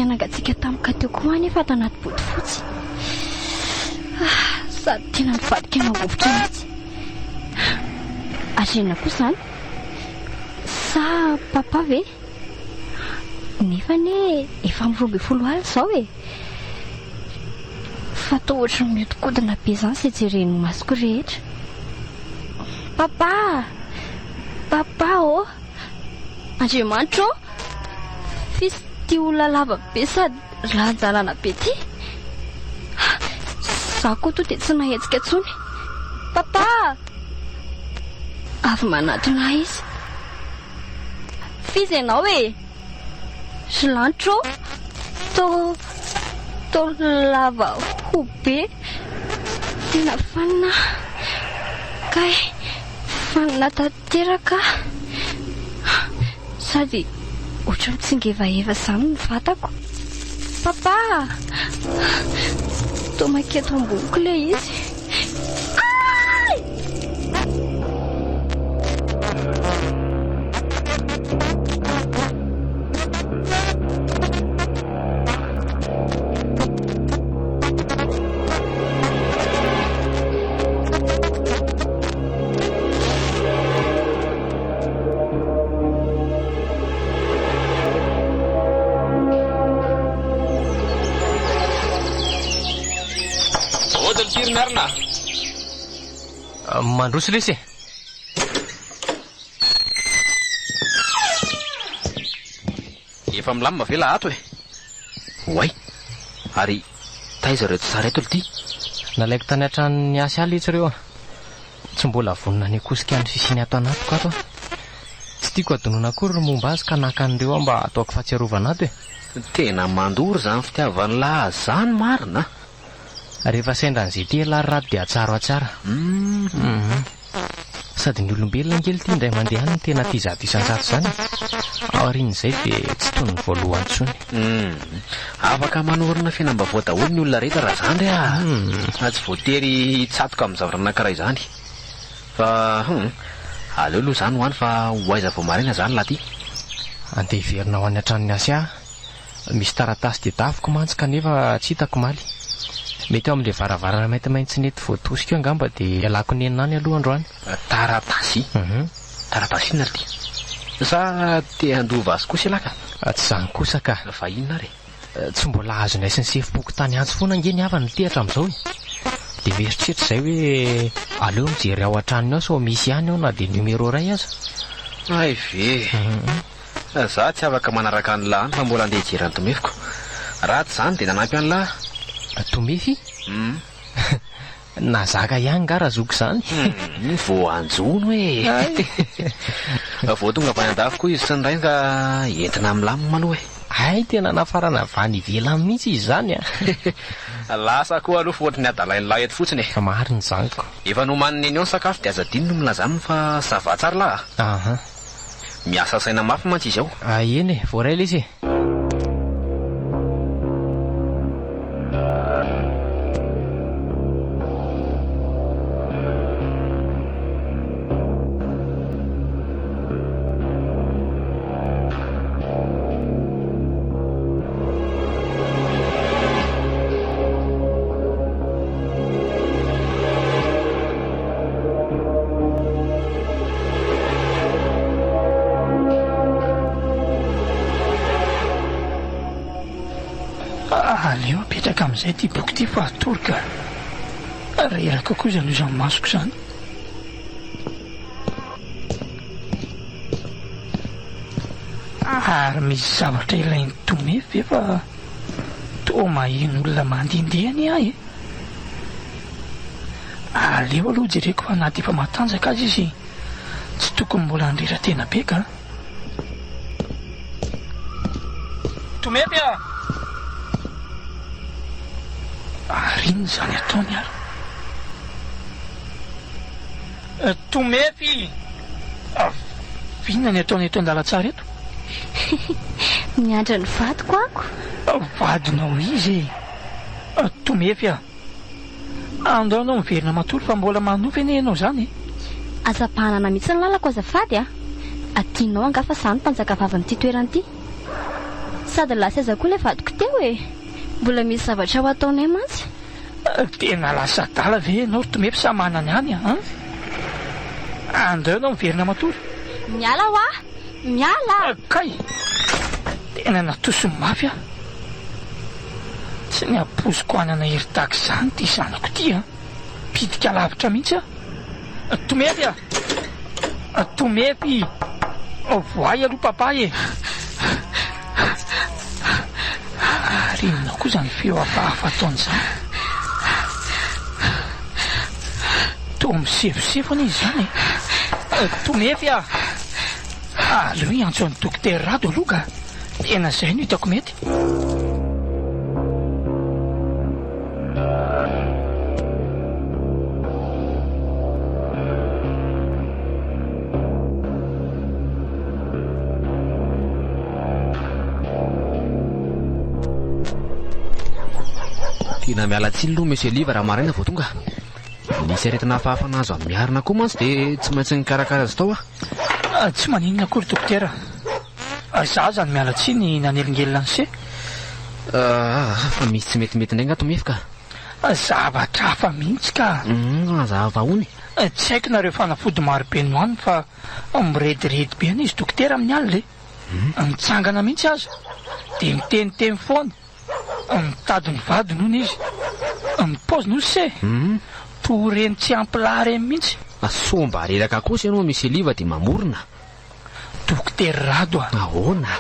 Anagatsika tamika teo koa nefa tanaty boty fotsy sady tena mivadika mangovotra mihitsy arena koa zany sa papa ve nefa ne efa miroa 20 alina zao e fa tao ohatra miodikodina be zany sy jereny masoko rehetra papa o Andriamanitra o fisy ty olona lava be sady lanjanana be ty za koa to dia tsy nahetsika tsony papa avy manatona izy fizy ianao e Silantro to lava ho be tena fanina kay fanina tanteraka sady ohatra mitsingevaheva zany ny vatako papa to maketo amboniko le izy marina mandroso lesy efa milamina ve lahato e oay ary taizareo tsy sara eto ly ty nalaiko tany an-tranony asy aly itsy ireo tsy mbola vonona ny akosika ny fisiany ato anatiko ato tsy tiako adonona akory momba azy ka nakan'ireo mba ataoko fahatsiarovana ato Tena mandoro zany fitiavany lahy zany marina. rehefa sendran'izay ty lariraty dia atsaro atsara sady ny olombelona kely ty indray mandeha any tena ty zato isan-jato zany aorian'izay dia tsy toy ny voalohany tsony Afaka manorina fiainam-baovao daholo ny olona rehetra raha zany tsy voatery hitsatoka amin'ny zavatra anankiray izany fa aleo aloha zany hoany fa ho aiza vao maraina zany laha ty andeha hiverina ho any an-tranony asy misy taratasy dia daviko mantsy kanefa tsy hitako maly mety eo amin'ilay varavarana maintimainty nety voatosika eo angamba dia ialako nenina any aloha androany Taratasy Taratasy inona ty sa te handova azy kosa ilaka tsy zany kosa ka fa inona re tsy mbola azo naisy ny sefiboky tany antsy foana nge ny havany tehatra amin'izao dia mieritreritra izay hoe aleo mijery ao an-tranony ao sao misy ihany ao na dia numero iray aza ay ve za tsy afaka manaraka any lahy fa mbola andeha hijery ny tomefiko raha tsy zany dia nanampy any lahy tomefy nazaka ihany nga raha zoko zany vao anjono vao tonga avy any an-dafy koa izy sy ny ray ka entina milamina maloha ay tena nafarana vany ivelany mihitsy izy zany lasa koa aloha foatry ny adalainy lahy eto fotsiny mariny zaniko efa nomaniny eny ao ny sakafo dia azadiny no milazaminy fa sava tsara lahy miasa saina mafy mantsy izy ao eny voaray izy aleo apetraka amin'izay ty boky ty fa atoroka reraka koa izy aloha izany masoko zany ary misy zavatra ilain'ny tomefy efa toa maheno olona mandindehany ahy aleo aloha jereko fa anaty efa matanjaka azy izy tsy tokony mbola andrera-tena be ka tomefy ariny zany ataony ary tomefy vinona ny ataony eto an-dalantsara eto miandra ny vadiko ako vadinao izy tomefy andao anao miverina matory fa mbola manofy eny ianao zany azapahanana mihitsy ny lalako azafady atianao angafa zany mpanjaka vavan'ity toeranyity sady lasa aiza koa ilay vadiko teo mbola misy zavatra ho ataonay mantsy tena lasa dala ve ianao tomefy sa manany any andao anao miverina matory miala ho miala kay tena natosony mafy tsy ny aposiko anana heritaka izany ty zanako ty pitika lavitra mihitsy tomefy tomefy voay aloha papa rinona koa zany feo hafahafa ataon'izany to misefosefona izy zany tomefy aleo iantso an'ny dokotera rado aloha ka tena izay no hitako mety tena miala tsiny aloha monsieur Liva raha maraina vao tonga misy aretina hafahafana azo amin'ny miarina koa mantsy dia tsy maintsy nikarakara azy tao tsy maninona akory dokotera za zany miala tsiny nanelingelina ny se fa misy tsy metimety indray nga tomefy ka zavatra hafa mihitsy ka zava hony tsy haiko nareo fanafody maro be noany fa mirediredy be ana izy dokotera amin'ny alina mitsangana mihitsy aza dia miteniteny foana mitady ny vadiny hony izy mipoziny ozy se to reny tsy ampilahry eny mihitsy somba reraka kosa ianao monsieur Liva dia mamorona dokotera rado ahoana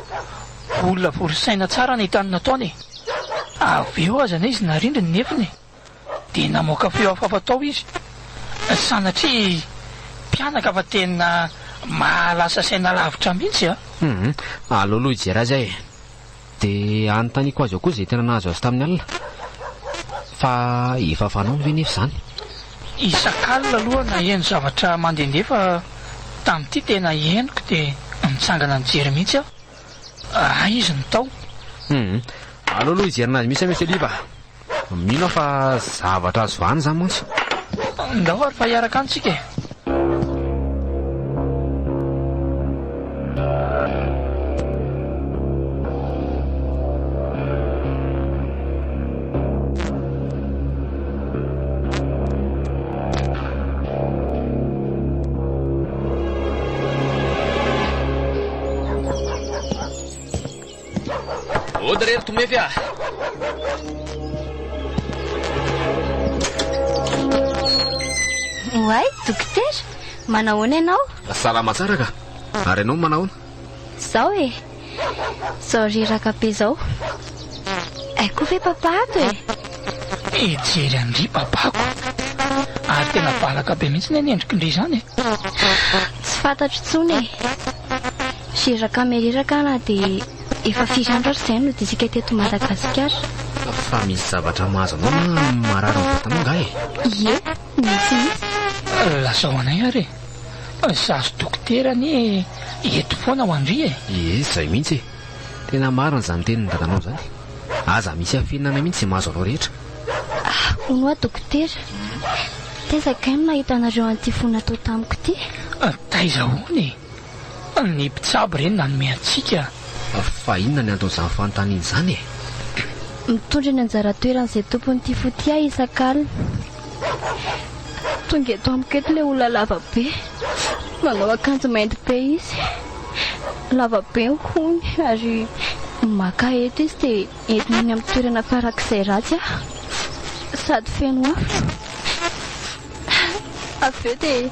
olona vorisaina tsara ny hitany nataony avy eo azana izy narindry ny nefiny dia namoaka feo hafafa tao izy sanatria mpianaka fa tena Mahalasa saina lavitra mihitsy a. Aloloha ijera zay dia anontaniako azy ao koa izay tena nahazo azy tamin'ny alina fa efa fanao ve nefa izany? Isan-kalina aloha na eno zavatra mandehandefa tamin'ity tena henoko dia mitsangana nijery mihitsy aho. Izy ny tao. Aloloha ijerina azy misy a Monsieur Liva. Mino aho fa zavatra azo vahany izany mantsy. Ndao ary fa hiaraka antsika e. Oderery tomefy a. Oay, dokotera, manahoana ianao? Salama tsara ka. Ary ianao manahoana? Zao e, zao reraka be zao. Aiko ve papa ato e? Ejery andry papako. Ary tena balaka be mihitsy ny endriko indray izany e. Tsy fantatro intsony e. Reraka mereraka na dia efa 4 andro ary izay no disika teto Madagasikara. Fa misy zavatra mahazo anao na marary ny vatanao nga e? Ie, misy. Lazao anay ary e. Zazo dokotera anie eto foana ho andry e. Izay mihitsy e. Tena marina izany tenin'ny dadanao izany. Aza misy afihinana mihitsy mahazo anao rehetra. Hono a dokotera, tezaka aim nahita anareo an'ity fona atao tamiko ity. Taiza hono e. Ny mpitsabo ireny nanome antsika. Fa inona ny anton'izany fanontaniana izany e? Mitondra ny anjara toeran'izay tompon'ity foty ahy isan-kalina. Tonga eto amiko eto ilay olona lava be, manao akanjo mainty be izy, lava be ny hohony ary maka eto izy dia entina any amin'ny toerana farak'izay ratsy aho, sady feno afo. Avy eo dia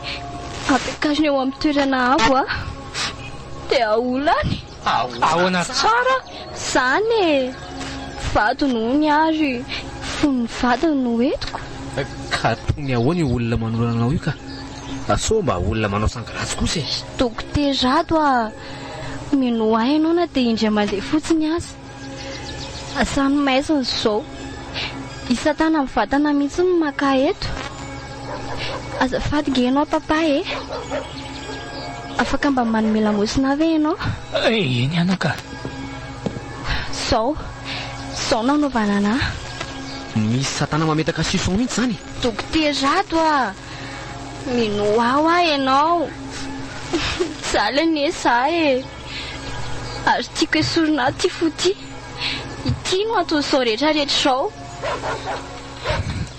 ampiakazony eo amin'ny toerana avo aho dia aolany. Ahoana tsara? Zany e, vady noho ny ary fony vady no entiko. Ka tony ahoana io olona manolana anao io ka? Sao mba olona manao sangaratsy kosa e? Dokoterado a, mino ahy ianao na dia indray mandeha fotsiny aza. Asany maizina izao, isatana amin'ny vatana mihitsy no maka eto. Azafady ge ianao papa e, afaka mba manome lamosina ve ianao? Eny anaka. Zao nanaovana anahy. Misy satana mametaka sison mihitsy zany. Dokoterado a, mino aho ahy ianao. Zaly anie za e, ary tiako esorina ty foty. Ity no atao izao rehetrarehetra izao.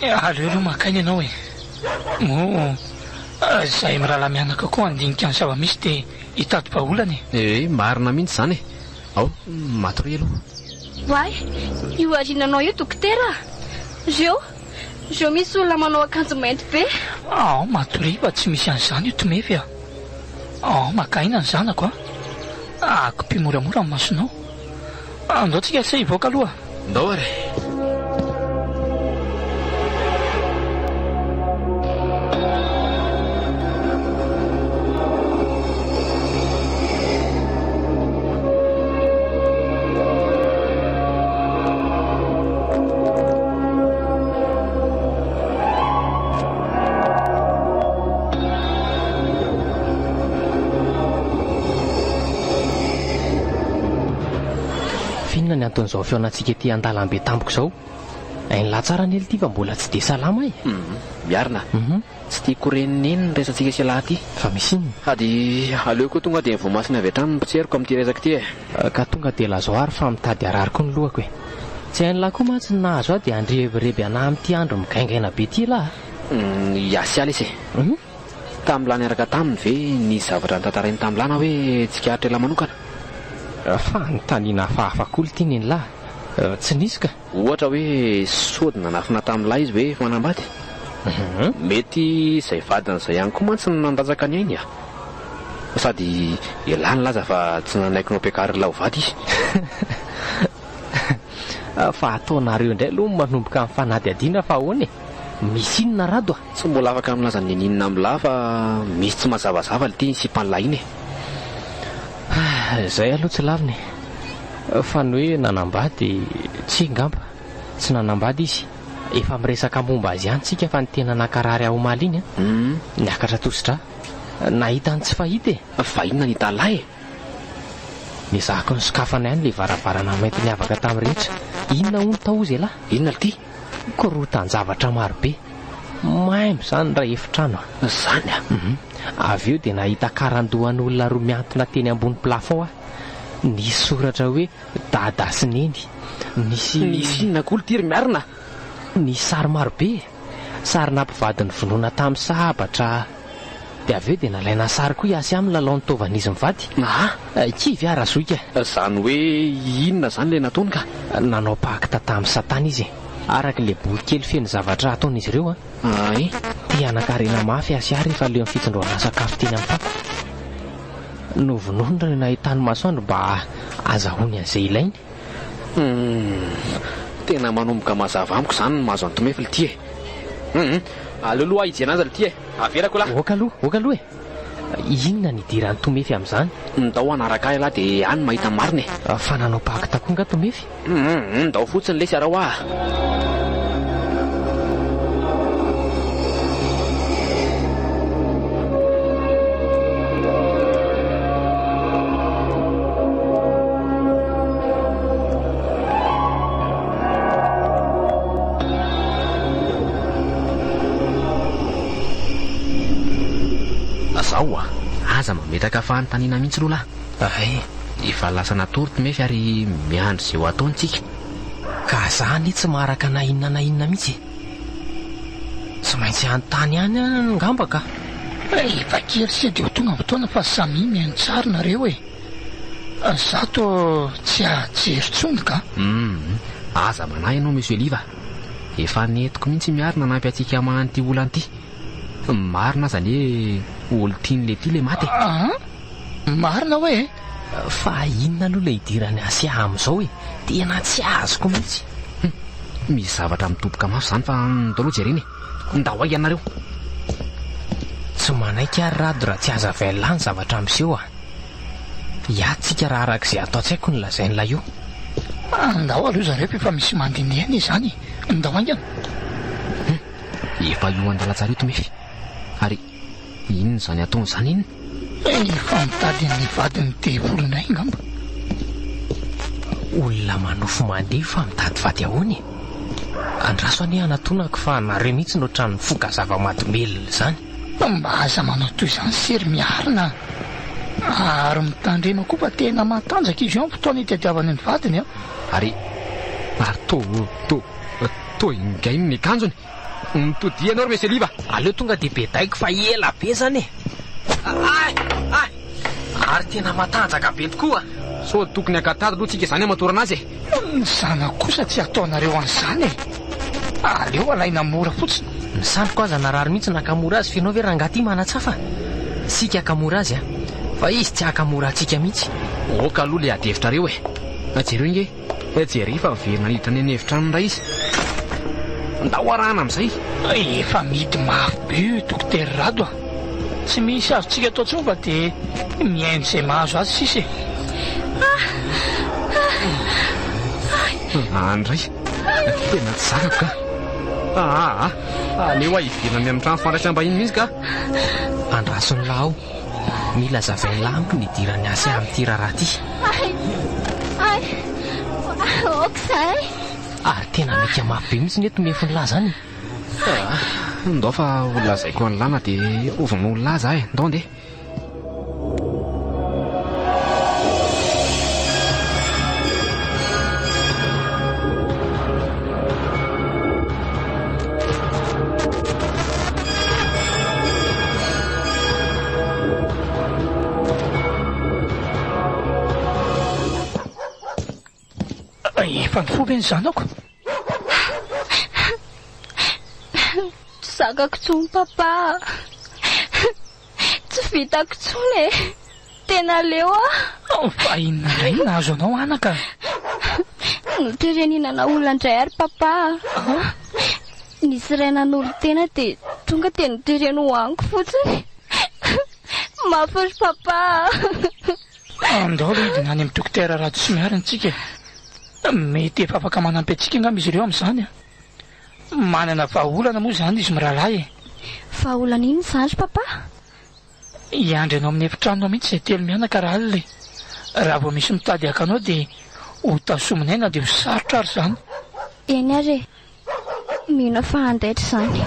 Aleo aloha makainy ianao e. Zahay mirala mianaka koa andinika ny zava-misy dia hitady vaholana e. Marina mihitsy zany e. Ao, matory aloha. Why? Io arinanao io dokotera? Zio misy olona manao akanjo mainty be. Matory fa tsy misy an'izany io tomefy a. Makaina ny zanako a. Kopy moramora ny masonao. Andao tsika sy hivoaka aloha. Ndao ary. Finona ny anton'izao feonantsika ety an-dalambe tampoko izao. Ain'la tsara ny ely ty fa mbola tsy dia salama e. Miarina. Tsy tiako reniny ny resantsika sy lahy ty. Fa misy inona? Ady aleo koa tonga dia voamasina avy hatrany mipotseriko amin'ity resaka ty e. Ka tonga dia lazao ary fa mitady arariko ny lohako e. Tsy hain'lahy koa mantsy ny nahazo aho dia andrebereby anahy amin'ity andro migaingaina be ty lahy. Iasy aly isy. Tamin'ny lahy niaraka taminy ve ny zavatra nitantarainy tamin'ny lahy na hoe tsikaharitra ela manokana? Fa nytaniana fahafakolo ty ny lahy. Tsy nisy ka. Ohatra hoe sodina nafina tamin'ny lahy izy hoe manambady. Mety izay vadin'izay ihany koa mantsy no nandatsaka ny ainy a. Sady elany laza fa tsy nanaiky no ampiakariny lahy ho vady izy. Fa ataonareo indray aloha manomboka amin'ny fanady adiana fa ahoana e. misy inona rado a? Tsy mbola afaka milaza ny ninina amin'lahy fa misy tsy mazavazava ny teny sy mpanolainy Izay aloha tsy laviny fa ny hoe nanambady tsy ngamba tsy nanambady izy efa miresaka momba azy ihany tsika fa ny tena nakarary ao omaly iny a niakatra tositra nahita ny tsy fahita fa inona ny talahy nizahako ny sokafana ihany le varavarana mainty niavaka tamin'ny rehetra inona hono tao izy lahy inona ity korotan-javatra marobe maimbo zany raha efitrano zany avy eo dia nahita karandohan'olona roa miantona teny ambony plafond nisy soratra hoe dada sy neny nisy inona koa tiry miarina nisy sary marobe sarina mpivadiny vonoina tamin'ny sabatra dia avy eo dia nalaina sary koa iasy amin'ny lalao nitaovan'izy mivady kivy arazoika zany hoe inona zany le nataony ka nanao pakta tamin'ny satana izy araka le boky kely feno zavatra ataon'izy ireo ay tia anakarena mafy asy ary rehefa leo amin'ny fitsindroana sakafo teny amin'ny fako novonono reo nahitany masoandro mba azahoany an'izay ilainy tena manomboka mazava amiko zany ny mahazo antomefy ly ty aleoloha izy anazy ly ty avelako lahy oka aloha inona ny idiran'ny tomefy amin'izany ndao anaraka ahy lahy dia any mahita marina fa nanao pakta koa nga tomefy ndao fotsiny lesy arao ah aza mametaka fahantaniana mihitsy aloha lahy efa lasa natory mefy ary miandry izay ho ataontsika ka zany tsy maharaka na inona mihitsy tsy maintsy antany ihany ngamba ka efa kely sy dia ho tonga fotoana fa samy mihaino tsara nareo zato tsy ajery-tsony ka aza manahy ianao monsieur Liva efa netiko mihitsy miarina nampy atsika mahan'ity olana ity marina zany hoe olo tian'le ty le maty marina hoe fa inona aloha le idirany asy amin'izao tena tsy azoko mihitsy misy zavatra mitoboka mafy zany fa ndao aloha jereny ndao ay ianareo tsy manaiky ary rado raha tsy aza velany zavatra amin'izeo iatsika raha arak'izay ataotsaiko ny lazain'ilay io ndao aloha zareo efa misy mandinihana izany ndao aingana efa io andala tsara io tomefy ary inona zany ataony zany inona efa mitady ny vadiny devolinay ngamba olona manofo mandeha fa mitady vady ahoany andraso anie anatonako fa nareo mihitsy no trano foka zava-madomelona zany mba aza manao toy izany sery miarina ary mitandrema koa fa tena matanjaka izy eo amin'ny fotoana hitadiavany ny vadiny ary to ingainy ny kanjony mitodi anao ry monsieur Liva aleo tonga dia bedaiko fa ela be zany ary tena matanjaka be tokoa so tokony akatady aloha tsika zany amatorana azy ny zana kosa tsy ataonareo an'izany aleo alaina mora fotsiny ny sandroko aza narary mihitsy nakamora azy fianao ve rangaty manatsafa sika akamora azy fa izy tsy akamora atsika mihitsy oka aloha le adevitra reo jereo inge jery fa miverina niditra ny an'evitrano ndray izy ndao arahana amin'izay efa midy mafy be dokotera rado tsy misy azotsika atao tsony fa dia miaino izay mahazo azy sisy andray tena tsy zakako ka aleo iverina ny amin'ny trano fandraisam-bahiny mihitsy ka andrasony lahy mila zavainy lamiko ny idirany asy amin'ity raharaha ty okzay ary tena mika mafy be mihitsy ny eto mefiny lahy zany ndao fa olazaiko any lana dia ovana olaza ndao ndeha efa ny fobe ny zanako zakako tsony papa tsy vitako tsony tena leo fa inona indray nahazo anao anaka notereninana olona indray ary papa nisy iray nanolo tena dia tonga dia nitereno hoaniko fotsiny. Mafy papa. Andalo idina any amin'ny dokotera raha tsy miarina antsika. Mety efa afaka manampy antsika angamba izy ireo amin'izany. Manana vahaolana moa izany izy mirahalahy. Vahaolana ino izany papa? Iandry anao amin'ny efitranonao mihitsy izay telo mianaka raha alina. Raha vao misy mitady akanao dia ho tasominay na dia ho sarotra ary izany. Eny ary mino fa handaitra izany.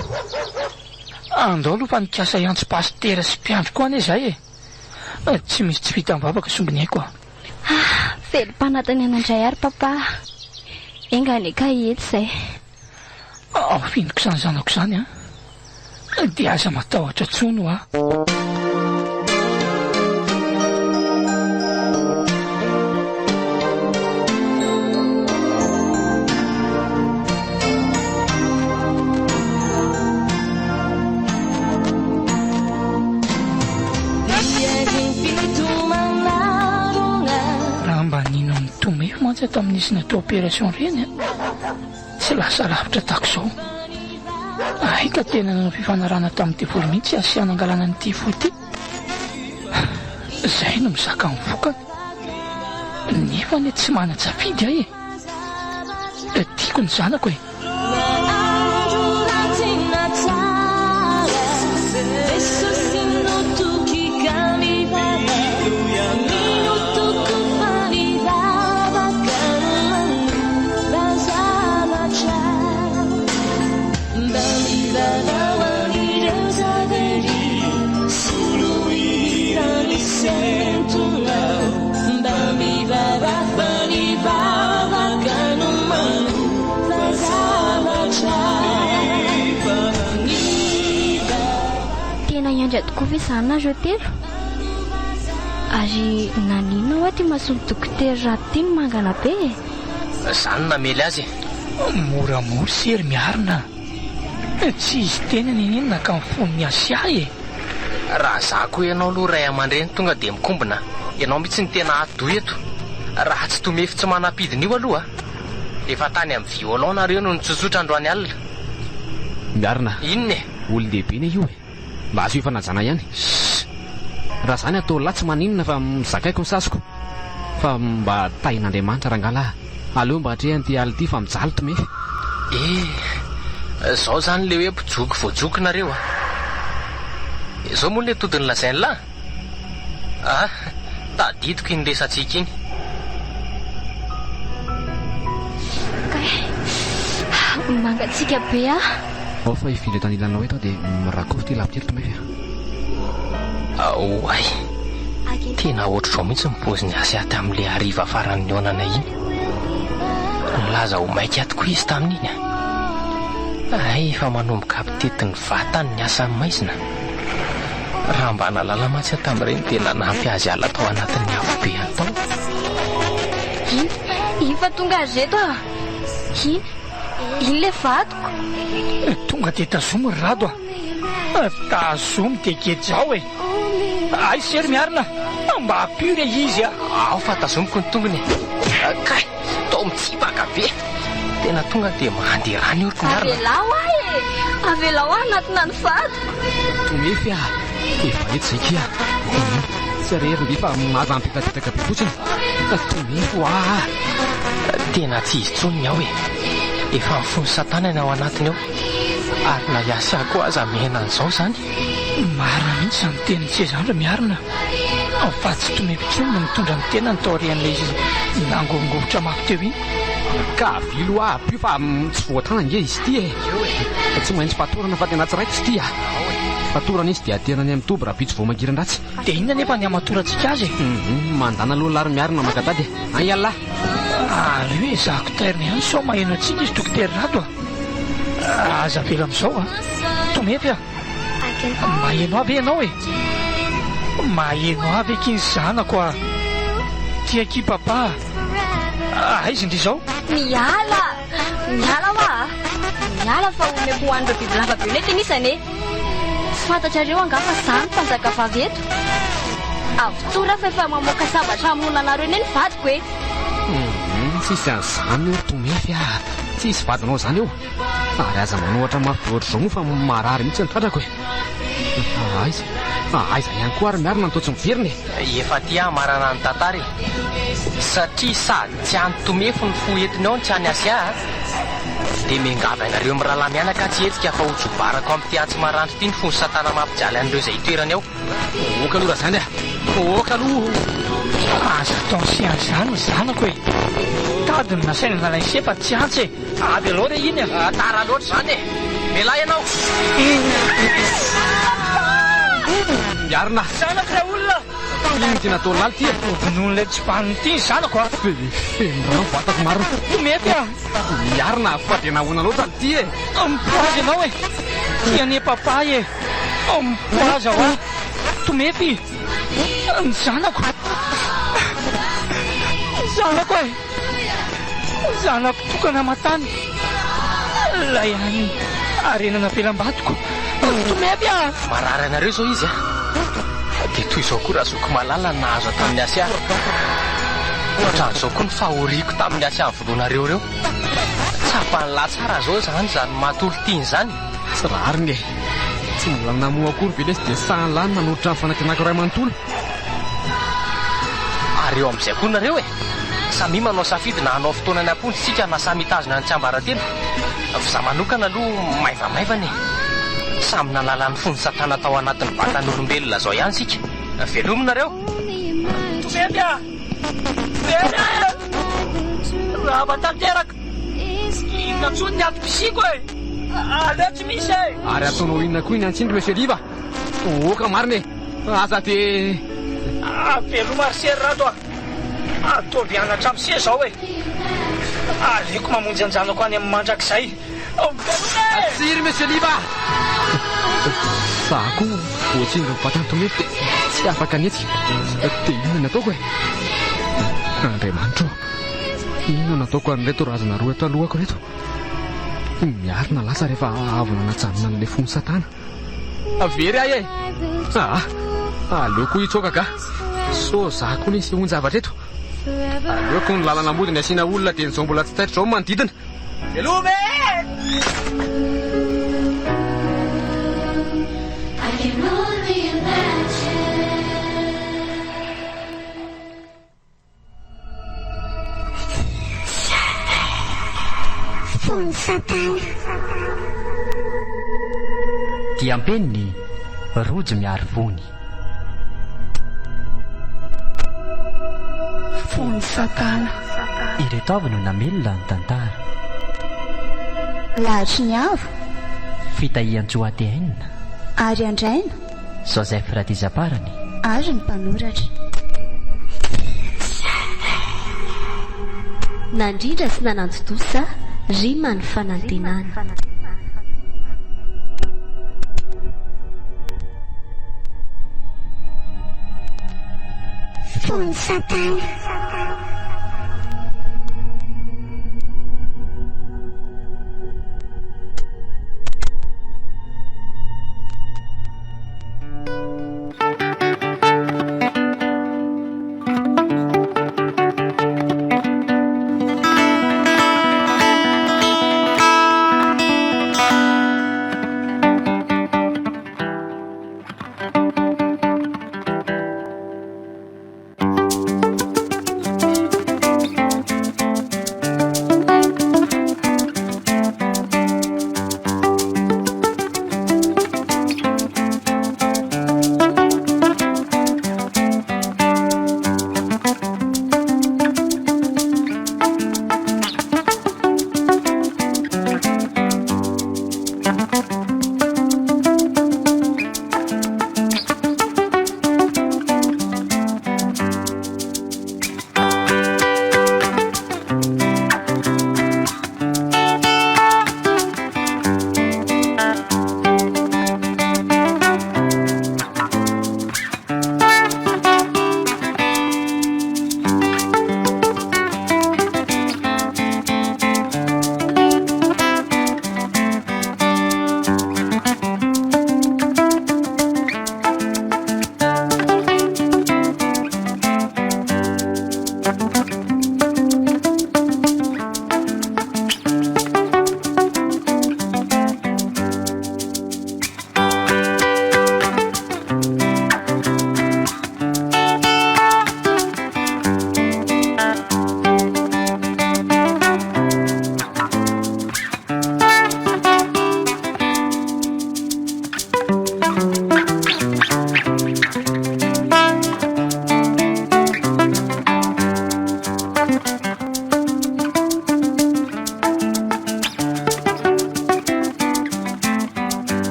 Andao aloha fa nikasa iantso pastera sy mpiandro koa ane izay. Tsy misy tsy vita mivavaka sombiny aiko. Felim-panatany anandray ary papa. Engany ka hety izay. Finiko izany zanako izany dia aza matahotra tsono raha mba nino ny tomefo mantsy atao amin'nisy natao opération reny tsy lasa lavitra tako izao. Ka tena nanao fifanarana tamin'ity voly mihitsy asiana angalana n'ity fo ity. Izay no mizaka ny vokany nefa ny tsy manan-tsafidy ahy tiako ny zanako Andra tokoa ve izany nareo telo? Ary nanino hoe ty masolo dokotera raha ty ny mangana be? Izany namely azy. Moramora sery miarina. Tsy izy tena ninina ka mifono ny asia Raha za koa ianao aloha ray aman-dreny tonga dia mikombona. Ianao mihitsy ny tena ado eto. Raha tsy tomefy tsy manapidin'io aloha efa tany amin'ny violon nareo no nitsotsotra androany alina. Miarina. Inona Olon-dehibe ne io mba azo ifanajana ihany. Raha izany atao lahy tsy maninona fa mizakaiko ny sasiko fa mba tahin'Andriamanitra rangalahy. Aleo mba hatrehany ty aly ity fa mijaly tomefy. Zao zany le hoe mpijoky voajoky nareo izao moa le todiny lazainy lahy. Tadidiko iny resantsika iny. Mangatsika be ao fa ifindra tany ilanao eto dia mirakovo ty lavitry tomefy. Ay, tena ohatr'izao mihitsy mipozy ny asy aty amin'le hariva faran'ny onana iny. Nilaza ho maika aty koa izy tamin'iny. Efa manomboka apitetin'ny vatany ny asa maizina. Raha mba nalala matsy tamin'ireny tena nampy azy ala tao anatin'ny avobe atao. Ifa tonga reto iny le vatoko. Tonga dia tazomy rado tazomy dia gejao ay sery miarina mba apure izy ao fa tazomiko ny tongony. Kay tao mitsipaka be tena tonga dia mandeha rany oriko miarina. Avelao anatina ny vatoko. Tomefy efa ety zay kia tsy areriny fa maza mipetapetaka be fotsiny. Tomefy tena tsy izy tsony ao efa mifono satanana ao anatiny ao ary na iasa koa aza mihena an'izao zany. Marina mihitsy izany teny tsy izany miarina fa tsy tomefy tsony no mitondra ny tena ny taorian'ilay izy nangovongovotra mafy teo iny. Ka vilo pio fa tsy voatanga izy ity tsy maintsy fatorana fa tena tsy raiko izy ity fatorana izy dia tena ny amin'ny toby raha pitso voamangiran-dratsy. Dia inona nefa ny amatorantsika azy mandana aloha lary miarina makatady ay alà ary hoe zako tairina ihany sao maheno antsika izy dokotera rato aza vela amin'izao tomefy maheno avy ianao maheno avy ekiny zanako tiaky papa izy indry zao miala fa omeko hoan'ireo biby lava be le tenisany tsy fantatrareo angafa zany fanjaka vavy eto avotora fa efa mamoaka sabatra hamonina anareo eny ny vadiko tsisy an'izany eo tomefy tsisy vadinao zany eo ary aza manohatra mafy ohatr'izao moa fa marary mihitsy ny tratrako aiza aiza ihany koa ary miarina ntotsy miveriny efa ty marana ny tantara satria sady tsy anytomefo ny foentiny ao ny tsy any asy dia mengava ianareo amin'ny rahalahy mianaka tsy hetsika fa hotsobarako amin'ny ty antsy marandro ty ny fony satana mampijaly an'ireo izay toerany ao oka aloha raha zany oka aloha aza atao siany zany ny zanako e tadiny nasaina nalainy sefa tsy antsy e avy aloha re iny tara loatra zany e mela ianao miarina zanako ray olona iny ty natao laly ty nohon'ilay tsy baniny ty ny zanako rano vatako maro mety miarina fa dia nahoana loatra ny ty e mipoazy ianao e tiane papay e mipoazy ao tomepy ny zanako zanako e zanako tokana matany lay any arenana velam-batoko tomepy marary anareo zao izy dia toy izao koa raha zoko malala nahazo tamin'ny asy ohatran'izao koa ny fahoriako tamin'ny asy amin'ny voaloanareo reo tsapanyla tsara zao zany matolo tiany zany tsy rariny e tsy mbola namoa akory velesy dia sahanylany manohitra ny fanantenako ray manontolo ary eo amin'izay koa nareo e samy manao safidy na hanao fotoanany ampony sika na samy hitazona ny tsy ambaratelo fa za manokana aloha maivamaivana e samy nalala ny fony satana tao anatin'ny vatan'olombelona zao ihany sika velominareo tomepy raha vatanteraka inona tsony ny atom-pisiko e aleo tsy misy e ary ataonao inona koa iny antsindry monsieur liva oka marina e aza dia veloma ary sery rato ataovy anatra amin'ny se zao e aleko mamonjy anjanako any amin'ny mandrakizay tsiry monsieur liva za koa voatsindry nyvatany tomety tsy afaka netsika dia inona nataoko e andriamanitro inona nataoko anyreto razana roa eto alohako reto miarina lasa rehefa avona natsanona n'ilay fony satana very ahy e aleoko hitsoka ka so za koa nisy onjavatra eto aleoko ny lalana mody ny asiana olona dia nyzao mbola tsy taitra zao manodidina velome fony satana dia ampeniny rojo miary vony fony satana ireto avy no namelona ny tantara lahatra ny avo fitahian-tsoatehainina ary andraina joseph ratizaparany ary ny mpanoratra nandrindra sy nananjodosa rima ny fanantenana fony satana